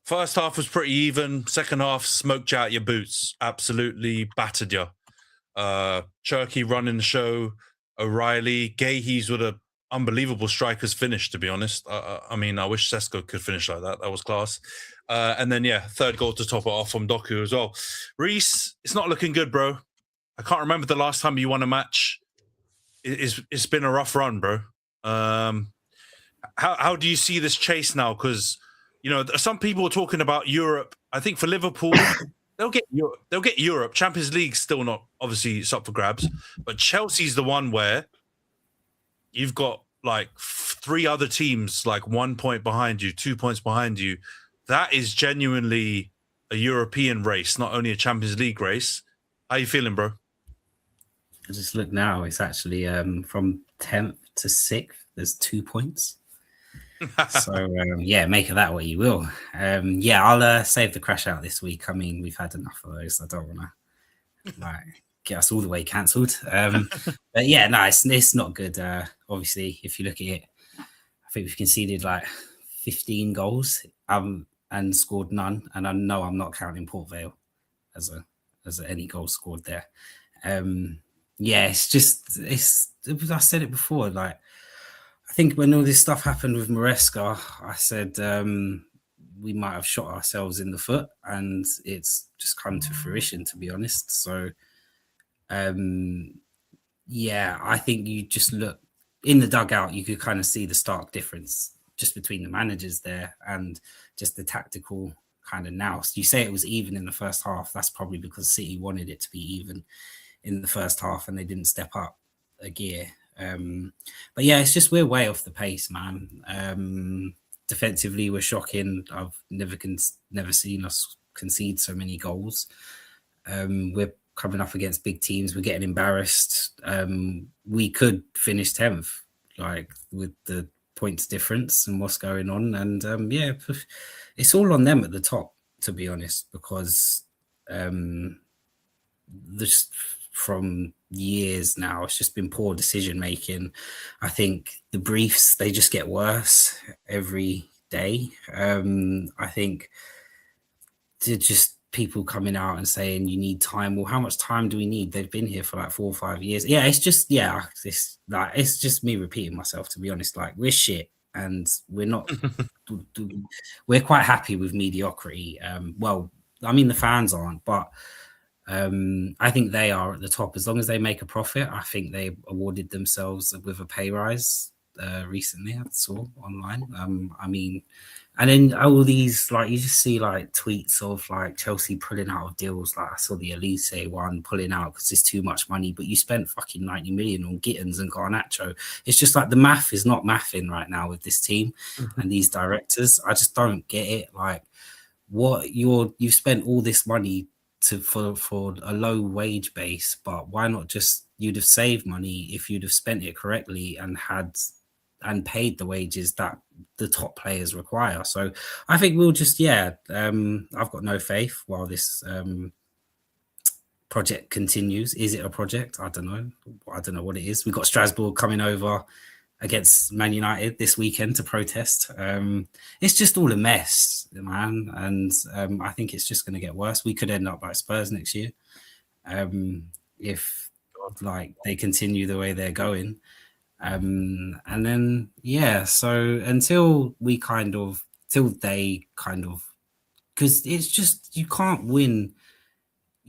First half was pretty even. Second half smoked you out your boots. Absolutely battered you. Cherky running the show. O'Reilly, Gahey's with a unbelievable striker's finish, to be honest. I mean, I wish Sesko could finish like that. That was class. And then, third goal to top it off from Doku as well. Rhys, it's not looking good, bro. I can't remember the last time you won a match. It's been a rough run, bro. How do you see this chase now? Because, you know, some people are talking about Europe. I think for Liverpool, they'll get Europe. Champions League still not, obviously, it's up for grabs. But Chelsea's the one where you've got like 3 other teams, like 1 point behind you, 2 points behind you. That is genuinely a European race, not only a Champions League race. How you feeling, bro? I just look now. It's actually from 10th to 6th. There's 2 points. So make of that what you will. I'll save the crash out this week. I mean, we've had enough of those. I don't want to get us all the way cancelled. But it's not good. Obviously, if you look at it, I think we've conceded like 15 goals and scored none. And I know I'm not counting Port Vale as any goal scored there. It's just I said it before. Like, I think when all this stuff happened with Maresca, I said we might have shot ourselves in the foot, and it's just come to fruition, to be honest. So, I think you just look in the dugout, you could kind of see the stark difference just between the managers there and just the tactical kind of nous. You say it was even in the first half. That's probably because City wanted it to be even in the first half and they didn't step up a gear. But it's just we're way off the pace, man. Defensively, we're shocking. I've never seen us concede so many goals. We're coming up against big teams. We're getting embarrassed. We could finish 10th, like with the points difference and what's going on. And it's all on them at the top, to be honest, because just from years now, it's just been poor decision making. I think the briefs, they just get worse every day. I think just people coming out and saying you need time. Well, how much time do we need? They've been here for like 4 or 5 years. It's just it's just me repeating myself, to be honest. Like, we're shit and we're not we're quite happy with mediocrity. Well, I mean, the fans aren't, but I think they are at the top. As long as they make a profit, I think they awarded themselves with a pay rise recently. I saw online. I mean, and then all these, like, you just see like tweets of like Chelsea pulling out of deals. Like, I saw the Elise one pulling out because it's too much money, but you spent fucking 90 million on Gittins and Garnacho. It's just like the math is not mathing right now with this team and these directors. I just don't get it. Like, what you've spent all this money for a low wage base, but why not just, you'd have saved money if you'd have spent it correctly and paid the wages that the top players require. So I think we'll just I've got no faith while this project continues. Is it a project? I don't know what it is. We've got Strasbourg coming over against Man United this weekend to protest. It's just all a mess, man, and I think it's just going to get worse. We could end up like Spurs next year if like they continue the way they're going. And then so until they kind of, because it's just, you can't win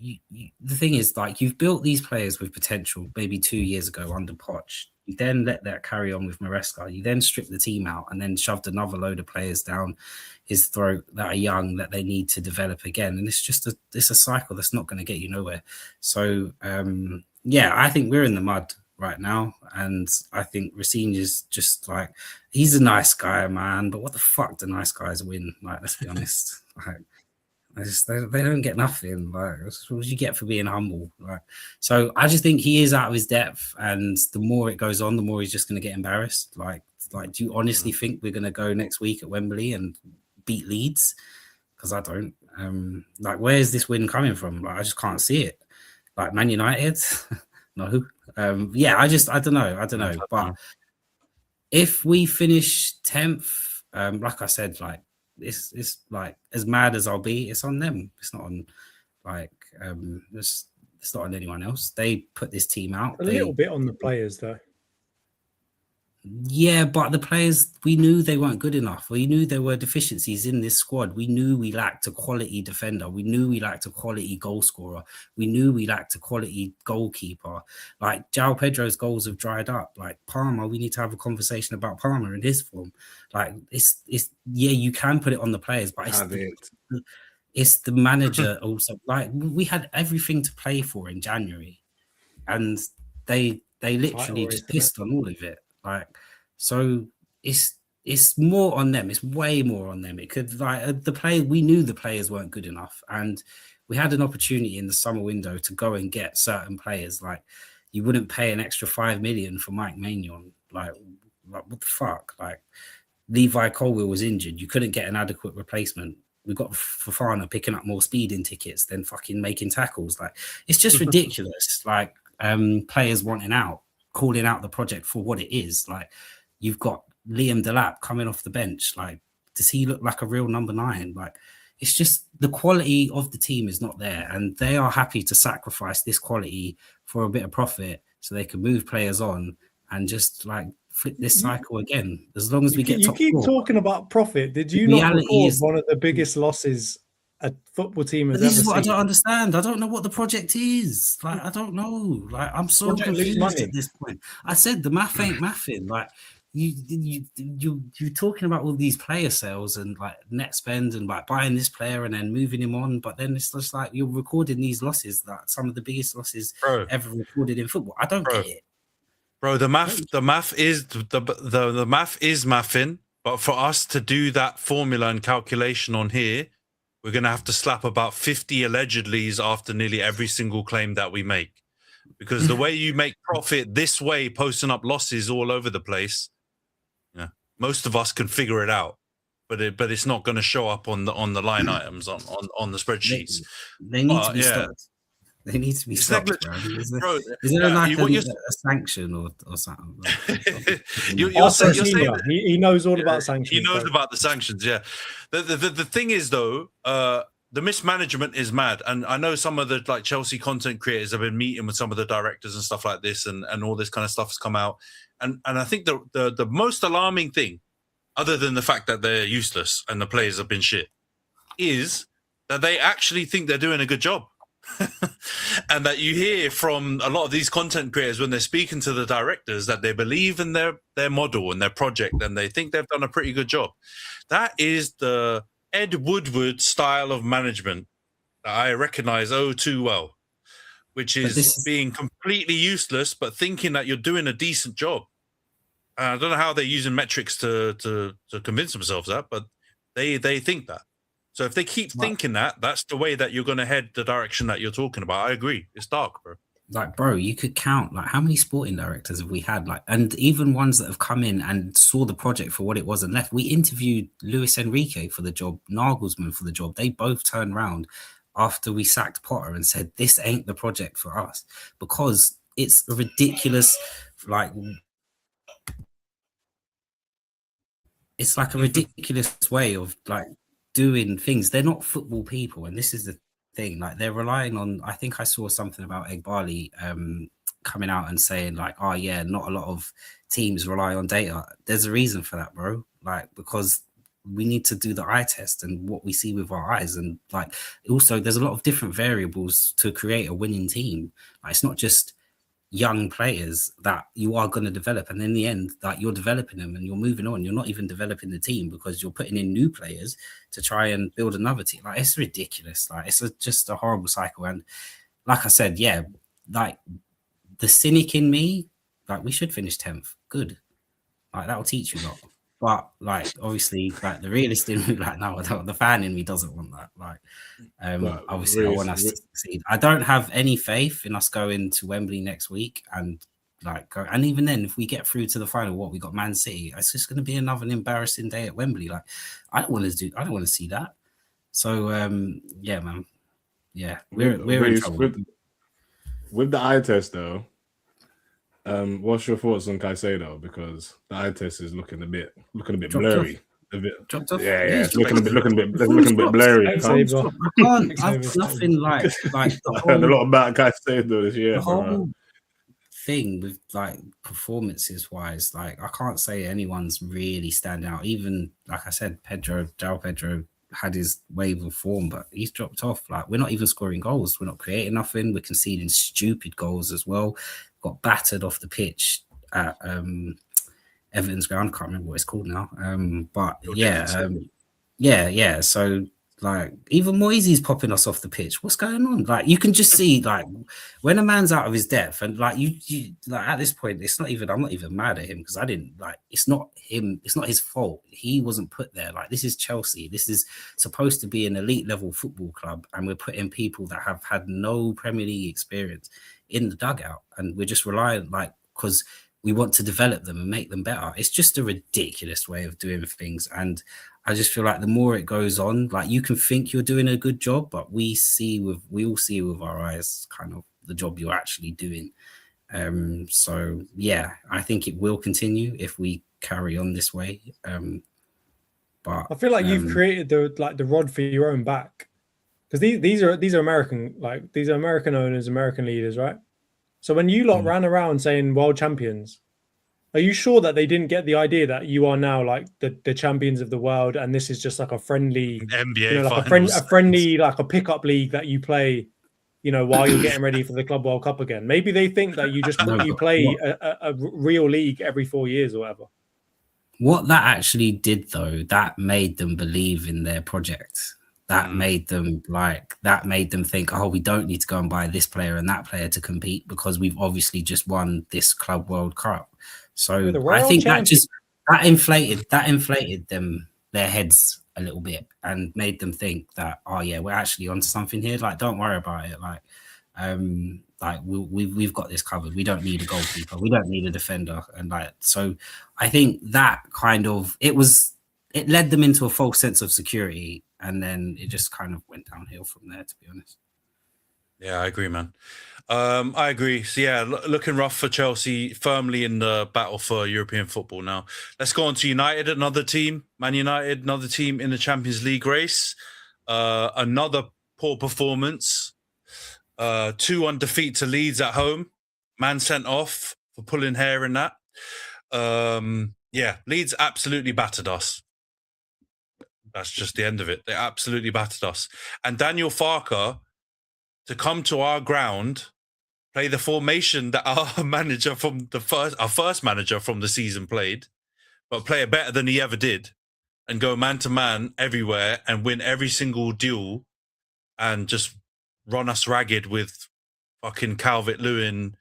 the thing is, like, you've built these players with potential maybe 2 years ago under Poch. You then let that carry on with Maresca. You then strip the team out and then shoved another load of players down his throat that are young, that they need to develop again. And it's just it's a cycle that's not going to get you nowhere. So, yeah, I think we're in the mud right now. And I think Racine is just like, he's a nice guy, man. But what the fuck do nice guys win? Like, let's be honest. Like, they don't get nothing. Like, what would you get for being humble? Like, so I just think he is out of his depth, and the more it goes on, the more he's just going to get embarrassed. Like, do you honestly think we're going to go next week at Wembley and beat Leeds? Because I don't. Like, where is this win coming from? Like, I just can't see it. Like, Man United, no. Yeah, I don't know. But if we finish 10th, like I said, like, it's like, as mad as I'll be, it's on them. It's not on, like, it's not on anyone else. They put this team out. A little bit on the players, though. Yeah, but the players, we knew they weren't good enough. We knew there were deficiencies in this squad. We knew we lacked a quality defender. We knew we lacked a quality goal scorer. We knew we lacked a quality goalkeeper. Like, João Pedro's goals have dried up. Like, Palmer, we need to have a conversation about Palmer and his form. Like, it's yeah, you can put it on the players, but it's the manager also. Like, we had everything to play for in January, and they literally just pissed on all of it. Like, so it's more on them. It's way more on them. It could, like, we knew the players weren't good enough, and we had an opportunity in the summer window to go and get certain players. Like, you wouldn't pay an extra 5 million for Mike Maignan. Like what the fuck? Like, Levi Colwill was injured. You couldn't get an adequate replacement. We got Fofana picking up more speeding tickets than fucking making tackles. Like, it's just ridiculous. Like, players wanting out, calling out the project for what it is. Like, you've got Liam Delap coming off the bench. Like, does he look like a real number 9? Like, it's just the quality of the team is not there, and they are happy to sacrifice this quality for a bit of profit so they can move players on and just, like, flip this cycle again. As long as we get top you keep four. talking about profit. Did you not record one of the biggest losses a football team has ever seen? This is what I don't understand. I don't know what the project is. Like, I don't know. Like, I'm so confused at this point. I said the math ain't mathing. Like, you're talking about all these player sales and, like, net spend and, like, buying this player and then moving him on, but then it's just like you're recording these losses, like some of the biggest losses ever recorded in football. I don't get it. Bro, the math is the math is mathing, but for us to do that formula and calculation on here, we're going to have to slap about 50 allegedlys after nearly every single claim that we make. Because the way you make profit this way, posting up losses all over the place, yeah, most of us can figure it out. But it's not going to show up on the line items on the spreadsheets. They need to be stopped. They need to be stopped, bro. Is there like a sanction or something? You're saying he knows all about sanctions. He knows about the sanctions, yeah. The thing is, though, the mismanagement is mad. And I know some of the, like, Chelsea content creators have been meeting with some of the directors and stuff like this, and all this kind of stuff has come out. And I think the most alarming thing, other than the fact that they're useless and the players have been shit, is that they actually think they're doing a good job. And that you hear from a lot of these content creators when they're speaking to the directors that they believe in their model and their project, and they think they've done a pretty good job. That is the Ed Woodward style of management that I recognize too well, which is being completely useless but thinking that you're doing a decent job. I don't know how they're using metrics to convince themselves that, but they think that. So if they keep thinking that, that's the way that you're going to head the direction that you're talking about. I agree. It's dark, bro. Like, bro, you could count, like, how many sporting directors have we had? Like, and even ones that have come in and saw the project for what it was and left. We interviewed Luis Enrique for the job, Nagelsmann for the job. They both turned around after we sacked Potter and said, this ain't the project for us, because it's a ridiculous, like, it's like a ridiculous way of, like, doing things. They're not football people, and this is the thing. Like, they're relying on, I think I saw something about Egbali coming out and saying, like, oh yeah, not a lot of teams rely on data. There's a reason for that, bro. Like, because we need to do the eye test and what we see with our eyes. And like, also there's a lot of different variables to create a winning team. Like, it's not just young players that you are going to develop, and in the end, like, you're developing them and you're moving on. You're not even developing the team because you're putting in new players to try and build another team. Like, it's ridiculous. Like, it's just a horrible cycle. And like I said, yeah, like the cynic in me, like, we should finish 10th. Good. Like, that'll teach you a lot. But like, obviously, like the realist in me, like, no, the fan in me doesn't want that. Like, obviously, I want us to succeed. I don't have any faith in us going to Wembley next week and like go. And even then, if we get through to the final, we got Man City. It's just going to be another embarrassing day at Wembley. Like, I don't want to see that. So yeah, man, yeah, we're in trouble. With the eye test though. What's your thoughts on Caicedo? Because the eye test is looking a bit blurry. A bit, yeah, it's looking a bit blurry. I can't. I've nothing like. I heard a lot about Caicedo this year. The whole thing with like performances wise, like, I can't say anyone's really stand out. Even like I said, João Pedro had his wave of form, but he's dropped off. Like, we're not even scoring goals. We're not creating nothing. We're conceding stupid goals as well. Got battered off the pitch at Everton's ground. I can't remember what it's called now. But yeah. So like, even Moises popping us off the pitch. What's going on? Like, you can just see, like, when a man's out of his depth, and like you like, at this point, it's not even. I'm not even mad at him because I didn't like. It's not him. It's not his fault. He wasn't put there. Like, this is Chelsea. This is supposed to be an elite level football club, and we're putting people that have had no Premier League experience in the dugout, and we're just relying, like, because we want to develop them and make them better. It's just a ridiculous way of doing things, and I just feel like the more it goes on, like, you can think you're doing a good job, but we all see with our eyes kind of the job you're actually doing. So yeah, I think it will continue if we carry on this way. But I feel like you've created the rod for your own back. Because these are American, like, these are American owners, American leaders, right? So when you lot ran around saying world champions, are you sure that they didn't get the idea that you are now like the champions of the world, and this is just like a friendly NBA, like a friendly, like a pickup league that you play, while you're getting ready for the Club World Cup again? Maybe they think that you just you play a real league every 4 years or whatever. What that actually did, though, that made them believe in their project. That made them think, oh, we don't need to go and buy this player and that player to compete because we've obviously just won this Club World Cup. So I think that inflated their heads a little bit and made them think that, oh yeah, we're actually onto something here. Like, don't worry about it. Like, we've got this covered. We don't need a goalkeeper. We don't need a defender. And like, so I think that kind of it led them into a false sense of security. And then it just kind of went downhill from there, to be honest. Yeah, I agree, man. I agree. So yeah, looking rough for Chelsea, firmly in the battle for European football now. Let's go on to United, another team. Man United, another team in the Champions League race. Another poor performance. 2-1 defeat to Leeds at home. Man sent off for pulling hair in that. Yeah, Leeds absolutely battered us. That's just the end of it. They absolutely battered us. And Daniel Farke, to come to our ground, play the formation that our first manager from the season played, but play it better than he ever did, and go man to man everywhere and win every single duel, and just run us ragged with fucking Calvert-Lewin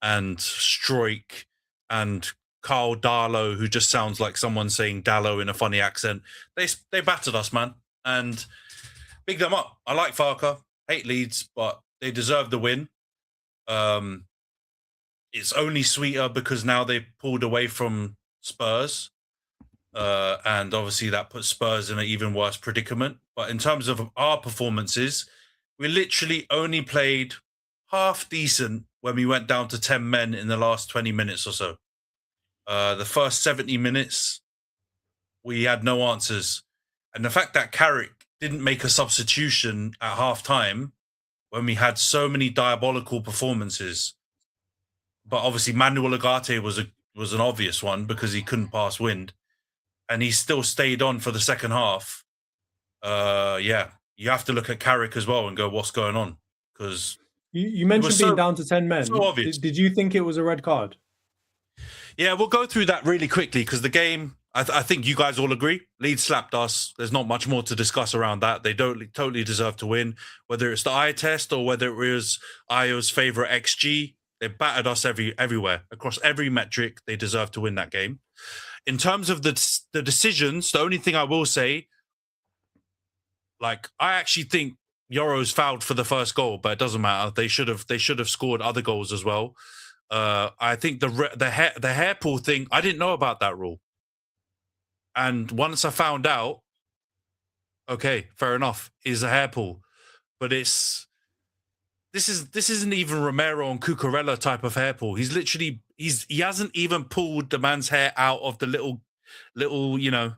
and Struijk and Carl Darlow, who just sounds like someone saying Dallow in a funny accent. They battered us, man, and big them up. I like Farke, hate Leeds, but they deserve the win. It's only sweeter because now they pulled away from Spurs, and obviously that puts Spurs in an even worse predicament. But in terms of our performances, we literally only played half decent when we went down to 10 men in the last 20 minutes or so. The first 70 minutes, we had no answers. And the fact that Carrick didn't make a substitution at half-time when we had so many diabolical performances. But obviously Manuel Ugarte was an obvious one because he couldn't pass wind. and he still stayed on for the second half, yeah, you have to look at Carrick as well and go, what's going on? Because you mentioned being down to 10 men. So obvious. Did you think it was a red card? Yeah, we'll go through that really quickly because the game, I think you guys all agree, Leeds slapped us. There's not much more to discuss around that. They don't totally deserve to win, whether it's the eye test or whether it was Io's favourite XG. They battered us everywhere. Across every metric, they deserve to win that game. In terms of the decisions, the only thing I will say, like, I actually think Yoro's fouled for the first goal, but it doesn't matter. They should have scored other goals as well. I think the hair pull thing, I didn't know about that rule. And once I found out, okay, fair enough, is a hair pull. But this isn't even Romero and Cucurella type of hair pull. He's literally he hasn't even pulled the man's hair out of the little, you know.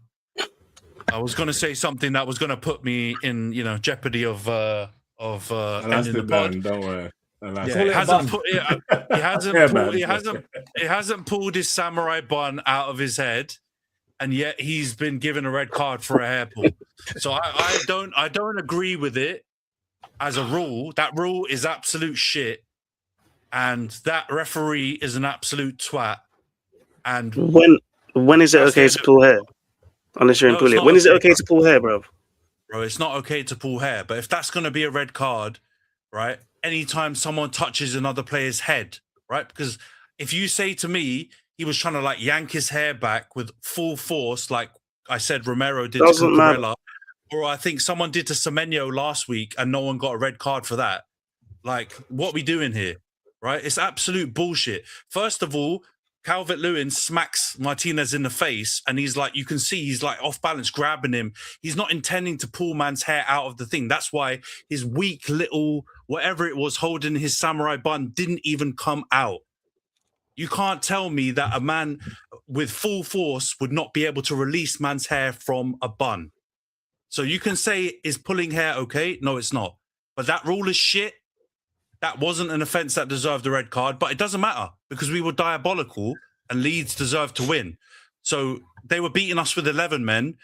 I was going to say something that was going to put me in, you know, jeopardy of ending the pod. Don't worry. Yeah, it hasn't pulled his samurai bun out of his head, and yet he's been given a red card for a hair pull. So I don't agree with it as a rule. That rule is absolute shit, and that referee is an absolute twat. And when is it okay to pull hair? Unless you're in bully. When is it okay to pull hair, bro? Bro, it's not okay to pull hair. But if that's going to be a red card, right? Anytime someone touches another player's head, right? Because if you say to me he was trying to like yank his hair back with full force, like I said, Romero did to Cucurella, or I think someone did to Semenyo last week and no one got a red card for that. Like, what are we doing here, right? It's absolute bullshit. First of all, Calvert-Lewin smacks Martinez in the face and he's like, you can see he's like off balance, grabbing him. He's not intending to pull man's hair out of the thing. That's why his weak little, whatever it was, holding his samurai bun didn't even come out. You can't tell me that a man with full force would not be able to release man's hair from a bun. So you can say, is pulling hair okay? No, it's not. But that rule is shit. That wasn't an offence that deserved a red card, but it doesn't matter because we were diabolical and Leeds deserved to win. So they were beating us with 11 men.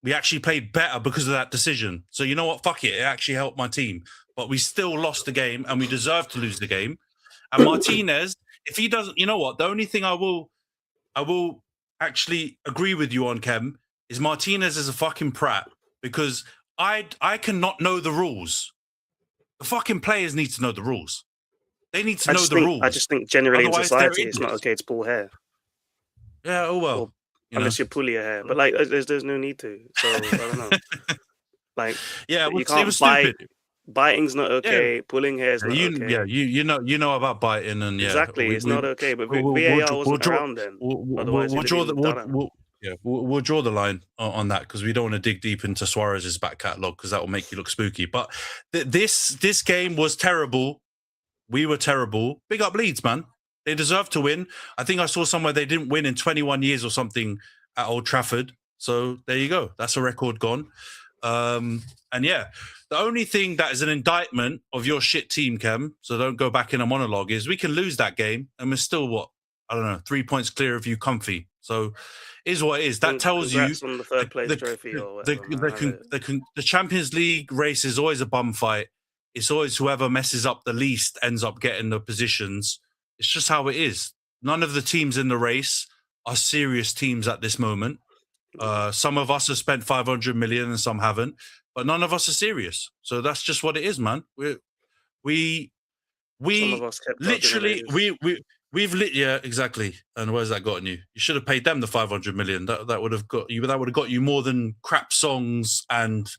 We actually played better because of that decision. So you know what? Fuck it. It actually helped my team. But we still lost the game and we deserved to lose the game. And Martinez, if he doesn't, you know what? The only thing I will actually agree with you on, Khem, is Martinez is a fucking prat because I cannot know the rules. The fucking players need to know the rules. They need to know the rules. I just think generally in society it's not okay to pull hair. Yeah, oh well. Unless you pull your hair. But like there's no need to. So I don't know. Like yeah, you can't bite. Biting's not okay. Yeah. Pulling hair is not okay. Yeah, you know about biting and yeah. Exactly, it's not okay. But VAR wasn't around then. We'll draw the line on that because we don't want to dig deep into Suarez's back catalogue because that will make you look spooky. But this game was terrible. We were terrible. Big up Leeds, man. They deserve to win. I think I saw somewhere they didn't win in 21 years or something at Old Trafford. So there you go. That's a record gone. And yeah, the only thing that is an indictment of your shit team, Khem, so don't go back in a monologue, is we can lose that game and we're still, 3 points clear of you comfy. So is what it is. That tells you on the third place trophy or whatever, the Champions League race is always a bum fight. It's always whoever messes up the least ends up getting the positions. It's just how it is. None of the teams in the race are serious teams at this moment. Some of us have spent 500 million and some haven't, but none of us are serious. So that's just what it is, man. We literally yeah, exactly. And where's that gotten you? You should have paid them the 500 million. That would have got you. That would have got you more than crap songs and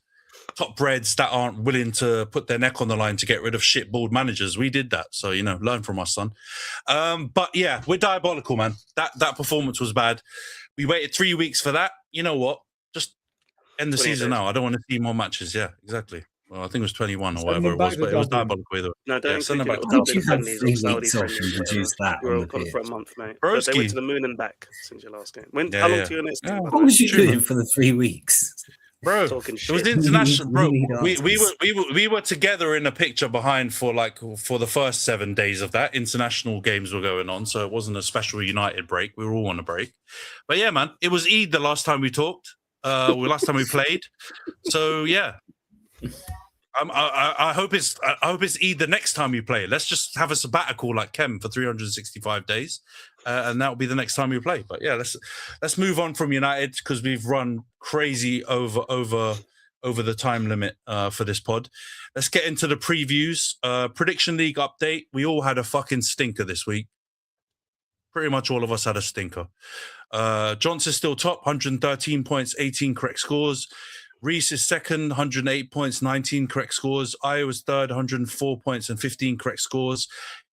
top breads that aren't willing to put their neck on the line to get rid of shit bald managers. We did that, so learn from us, son. But yeah, we're diabolical, man. That performance was bad. We waited 3 weeks for that. You know what? Just end the season now. I don't want to see more matches. Yeah, exactly. Well, I think it was 21 or whatever it was, but it was diabolical either. No, don't send them back. You have 3 weeks off and reduce that. We were on for a month, mate. They went to the moon and back since your last game. How long to your next game? What was you doing for the 3 weeks? Bro, Talking it was shit. international, bro. We need We were together in a picture behind for the first 7 days of that. International games were going on, so it wasn't a special United break. We were all on a break. But yeah, man, it was Eid the last time we talked. Last time we played. So yeah. I hope it's Eid the next time we play. Let's just have a sabbatical like Khem for 365 days, and that'll be the next time we play. But yeah, let's move on from United because we've run crazy over the time limit for this pod. Let's get into the previews. Prediction League update. We all had a fucking stinker this week. Pretty much all of us had a stinker. Johnson's still top, 113 points, 18 correct scores. Rhys is second, 108 points, 19 correct scores. Iowa's third, 104 points and 15 correct scores.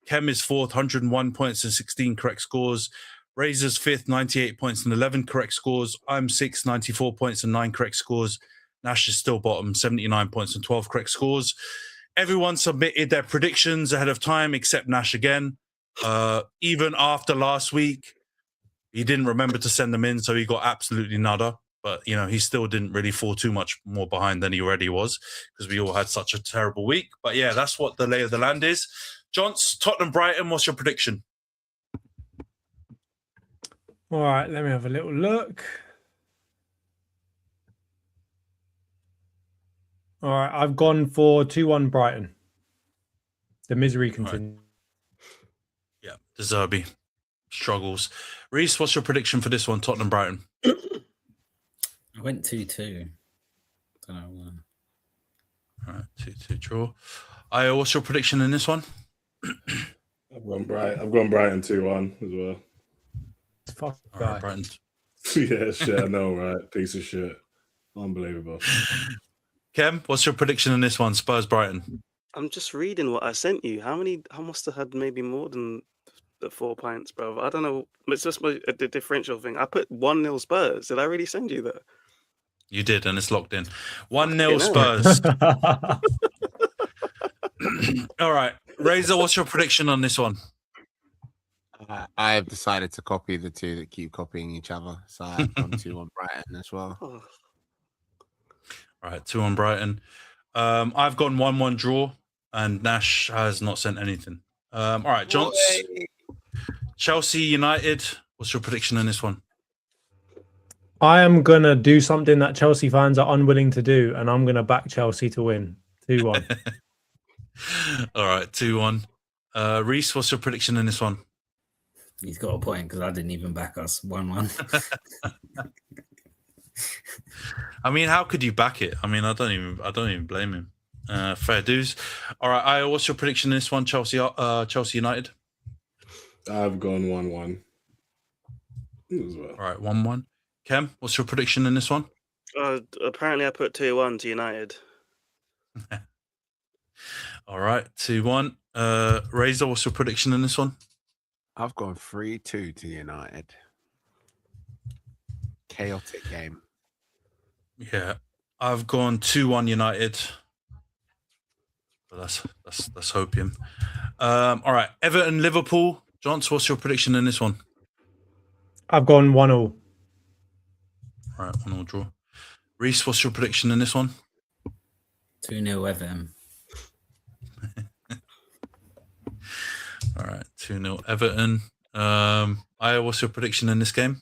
Khem is fourth, 101 points and 16 correct scores. Razor's fifth, 98 points and 11 correct scores. I'm sixth, 94 points and 9 correct scores. Nash is still bottom, 79 points and 12 correct scores. Everyone submitted their predictions ahead of time except Nash again. Even after last week, he didn't remember to send them in, so he got absolutely nada. But, you know, he still didn't really fall too much more behind than he already was because we all had such a terrible week. But, yeah, that's what the lay of the land is. Johns, Tottenham, Brighton, what's your prediction? All right, let me have a little look. All right, I've gone for 2-1 Brighton. The misery continues. Right. Yeah, De Zerbi struggles. Rhys, what's your prediction for this one, Tottenham, Brighton? I went 2-2. Don't know. All right, 2-2 draw. Io, what's your prediction in this one? I've gone Brighton 2-1 as well. Fuck All right, Brighton. Yeah, shit, I know, right? Piece of shit. Unbelievable. Khem, what's your prediction in this one? Spurs, Brighton. I'm just reading what I sent you. I must have had maybe more than the 4 pints, bro. I don't know. It's just the differential thing. I put 1-0 Spurs. Did I really send you that? You did, and it's locked in. 1-0 Spurs. All right. Razor, what's your prediction on this one? I have decided to copy the two that keep copying each other. So I've gone 2-1 Brighton as well. Oh. All right, 2-1 Brighton. I've gone 1-1 draw, and Nash has not sent anything. All right, Johns. Chelsea United, what's your prediction in this one? I am going to do something that Chelsea fans are unwilling to do, and I'm going to back Chelsea to win. 2-1. All right, 2-1. Rhys, what's your prediction in this one? He's got a point because I didn't even back us 1-1. I mean, how could you back it? I mean, I don't even blame him. Fair dues. All right, Io, what's your prediction in this one? Chelsea United. I've gone 1-1 as well. All right, 1-1. Khem, what's your prediction in this one? Apparently, I put 2-1 to United. All right, 2-1. Razor, what's your prediction in this one? I've gone 3-2 to United. Chaotic game. Yeah, I've gone 2-1 United. But that's hopium. All right, Everton Liverpool. Johns, what's your prediction in this one? I've gone 1-0. All right, 1-1 draw. Rhys, what's your prediction in this one? 2-0 Everton. All right, 2-0 Everton. Io, what's your prediction in this game?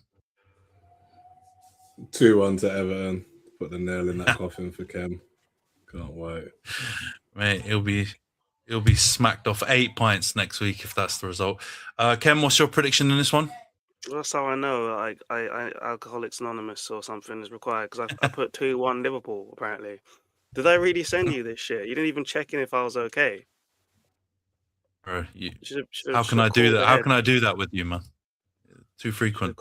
2-1 to Everton. Put the nail in that coffin for Khem. Can't wait. Mate, he'll be smacked off 8 pints next week if that's the result. Khem, what's your prediction in this one? That's how I know. I Alcoholics Anonymous or something is required because I put 2-1 Liverpool. Apparently, did I really send you this shit? You didn't even check in if I was okay. Bro, how can I do that? How can I do that with you, man? Too frequent.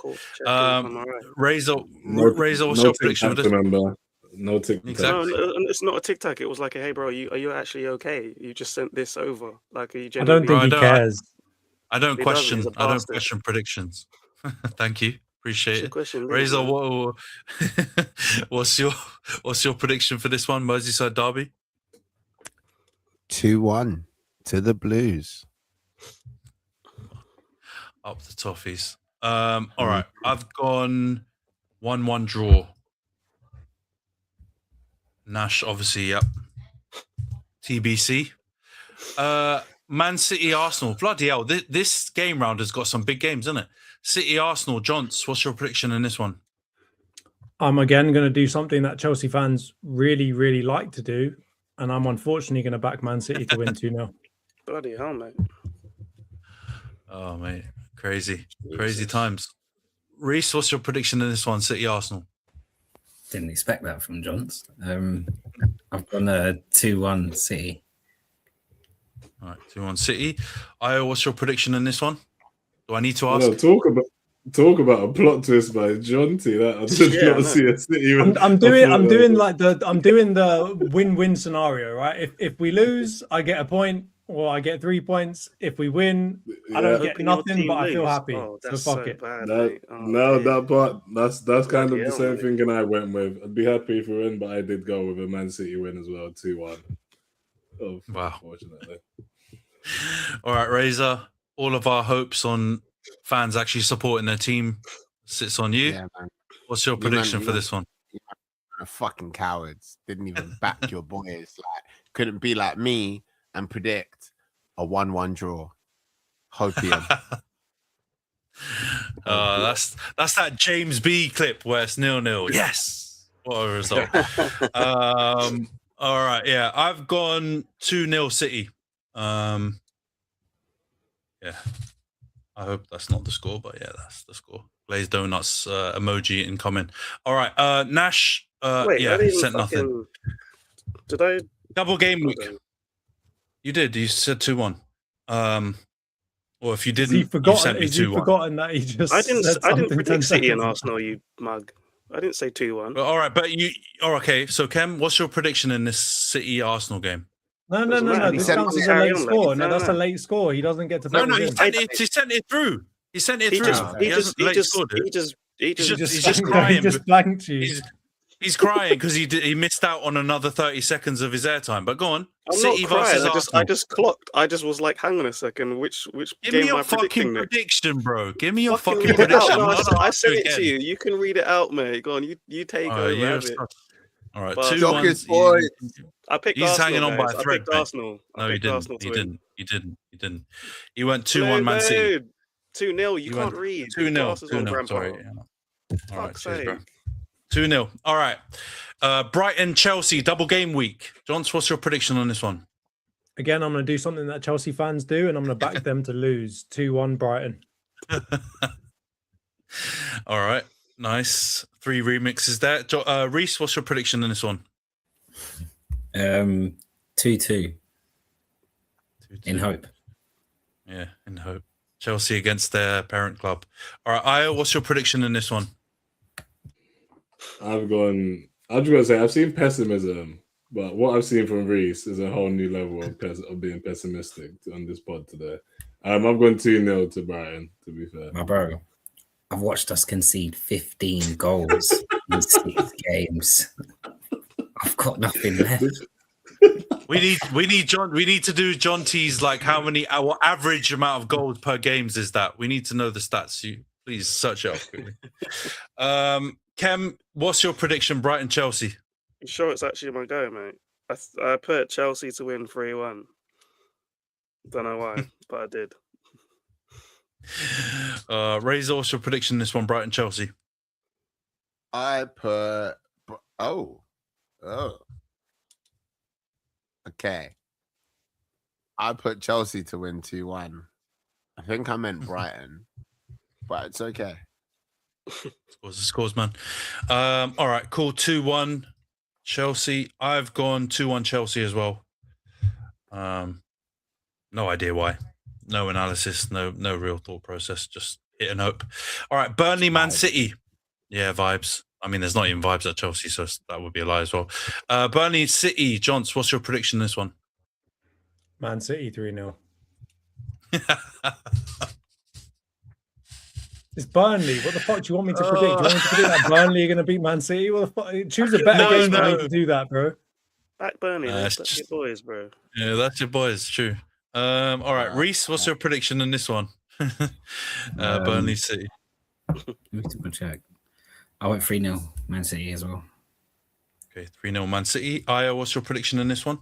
Razor, what's your prediction for this? Remember, no TikTok. Exactly. No, it's not a TikTok. It was like, hey, bro, are you actually okay? You just sent this over. Like, are you I don't think he cares. I don't question predictions. Thank you. Appreciate it. Razor, what's your prediction for this one, Merseyside derby? 2-1 to the Blues. Up the Toffees. All right. I've gone 1-1 draw. Nash, obviously, yep. TBC. Man City, Arsenal. Bloody hell. This game round has got some big games, isn't it? City, Arsenal. Jonts, what's your prediction in this one? I'm again going to do something that Chelsea fans really, really like to do. And I'm unfortunately going to back Man City to win 2-0. Bloody hell, mate. Oh, mate. Crazy. Crazy times. Rhys, what's your prediction in this one? City, Arsenal. Didn't expect that from Johns. I've gone 2-1 City. All right, 2-1 City. Io, what's your prediction in this one? Do I need to ask? No, talk about a plot twist by Jonty. That I did not see a City. I'm doing the win-win scenario, right? If we lose, I get a point, or I get 3 points. If we win, I don't get nothing, but I feel happy. So fuck it. Bad, that part, that's kind of the same thinking I went with. I'd be happy if we win, but I did go with a Man City win as well, 2-1. Oh, wow. Unfortunately. All right, Razor. All of our hopes on fans actually supporting their team sits on you. Yeah, man. What's your prediction for this one? You're fucking cowards. Didn't even back your boys. Like, couldn't be like me and predict a 1-1 draw. Hopium. That's that James B clip where it's 0-0. Yes. What a result. All right, yeah. I've gone 2-0 City. Yeah. I hope that's not the score, but yeah, that's the score. Glazed donuts emoji incoming. All right, Nash. Wait, yeah, sent nothing. Did I double game week? You did. You said 2-1. Or if you didn't, you sent me 2-1. Forgotten that he just. I didn't predict City and Arsenal. You mug. I didn't say 2-1. Well, all right, but you. Oh, okay. So, Khem, what's your prediction in this City Arsenal game? No. This counts as a late score. No, that's a late score. He doesn't get to. No, he sent it through. He sent it through. He just crying. He just blanked you. He's crying because he missed out on another 30 seconds of his airtime. But go on. I'm City not crying. versus Arsenal. I just clocked. I just was like, hang on a second. Which Give game me your am I fucking predicting? prediction, bro. Give me your fucking read it prediction. out. No, I sent it to you. You can read it out, mate. Go on. You take over. All right, But 2-1. I picked He's Arsenal, hanging on by a guys. thread. I picked Arsenal. No, he Arsenal didn't. He didn't. He went 2-1 Man City. 2-0. You can't read. 2-0. Sorry. Yeah. All right, cheers, bro. 2-0. All right. Brighton, Chelsea, double game week. Johns, what's your prediction on this one? Again, I'm going to do something that Chelsea fans do, and I'm going to back them to lose 2-1 Brighton. All right. Nice. 3 remixes there. Rhys, what's your prediction in this one? 2-2. In hope. Yeah, in hope. Chelsea against their parent club. All right, Io, what's your prediction in this one? I'm just gonna say I've seen pessimism, but what I've seen from Rhys is a whole new level of being pessimistic on this pod today. I'm going 2-0 to Brighton, to be fair. My bro, I've watched us concede 15 goals in 6 games. I've got nothing left. We need to do Jonty's, like, our average amount of goals per games is that. We need to know the stats. You please search it up quickly. Khem, what's your prediction, Brighton Chelsea? You sure it's actually my go, mate? I put Chelsea to win 3-1. Don't know why, but I did. Razor, what's your prediction in this one, Brighton Chelsea? I put okay. I put Chelsea to win 2-1. I think I meant Brighton, but it's okay. Scores, man. All right, cool. 2-1 Chelsea. I've gone 2-1 Chelsea as well. No idea why. No analysis, no real thought process. Just hit and hope. All right, Burnley, Man City. Yeah, vibes. I mean, there's not even vibes at Chelsea, so that would be a lie as well. Burnley, City. Johns, what's your prediction in this one? Man City 3-0. It's Burnley. What the fuck do you want me to predict? Do you want me to predict that Burnley are going to beat Man City? What the fuck? Choose a better game for me to do that, bro. Back Burnley. That's your boys, bro. Yeah, that's your boys. True. All right, Rhys, what's your prediction in this one? Burnley City. Let me double check. I went 3-0 Man City as well. Okay, 3-0 Man City. Aya, what's your prediction in this one?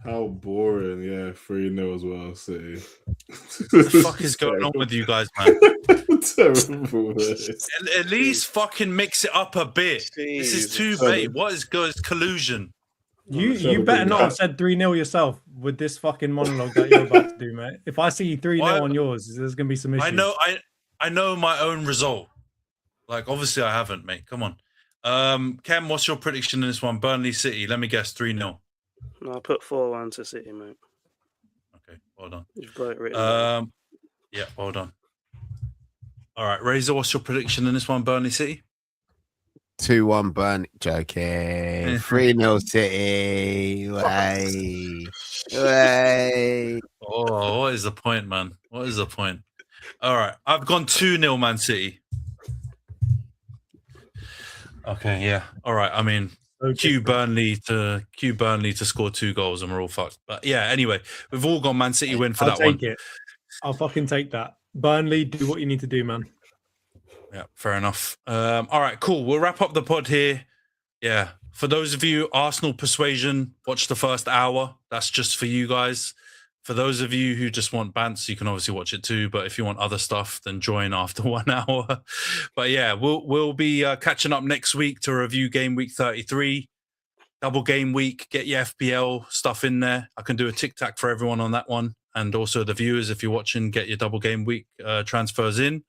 How boring. Yeah, 3-0 as well, City. What the fuck is going on with you guys, man? Terrible, man. At least fucking mix it up a bit. This is too bait. What is collusion? You better not have said 3-0 yourself with this fucking monologue that you're about to do, mate. If I see 3-0 on yours, there's gonna be some issues. I know my own result. Like, obviously I haven't, mate. Come on. Khem, what's your prediction in this one? Burnley City. Let me guess, 3-0. No, I put 4-1 to City, mate. Okay, well done. You've got it written. Yeah, well done. All right, Razor, what's your prediction in this one? Burnley City. 2-1 Burnley. Joking. 3-0 City. Way. Oh, what is the point, man? What is the point? All right, I've gone 2-0 Man City. Okay, yeah. All right. I mean, cue Burnley to score 2 goals and we're all fucked. But yeah, anyway, we've all got Man City win for that one. I'll take it. I'll fucking take that. Burnley, do what you need to do, man. Yeah, fair enough. All right, cool. We'll wrap up the pod here. Yeah. For those of you, Arsenal persuasion, watch the first hour. That's just for you guys. For those of you who just want bants, you can obviously watch it too. But if you want other stuff, then join after 1 hour. But yeah, we'll be catching up next week to review game week 33. Double game week. Get your FPL stuff in there. I can do a tic tac for everyone on that one. And also the viewers, if you're watching, get your double game week transfers in.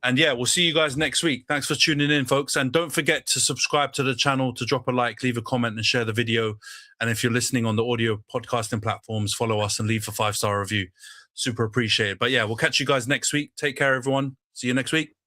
And yeah, we'll see you guys next week. Thanks for tuning in, folks. And don't forget to subscribe to the channel, to drop a like, leave a comment and share the video. And if you're listening on the audio podcasting platforms, follow us and leave a 5-star review. Super appreciated. But yeah, we'll catch you guys next week. Take care, everyone. See you next week.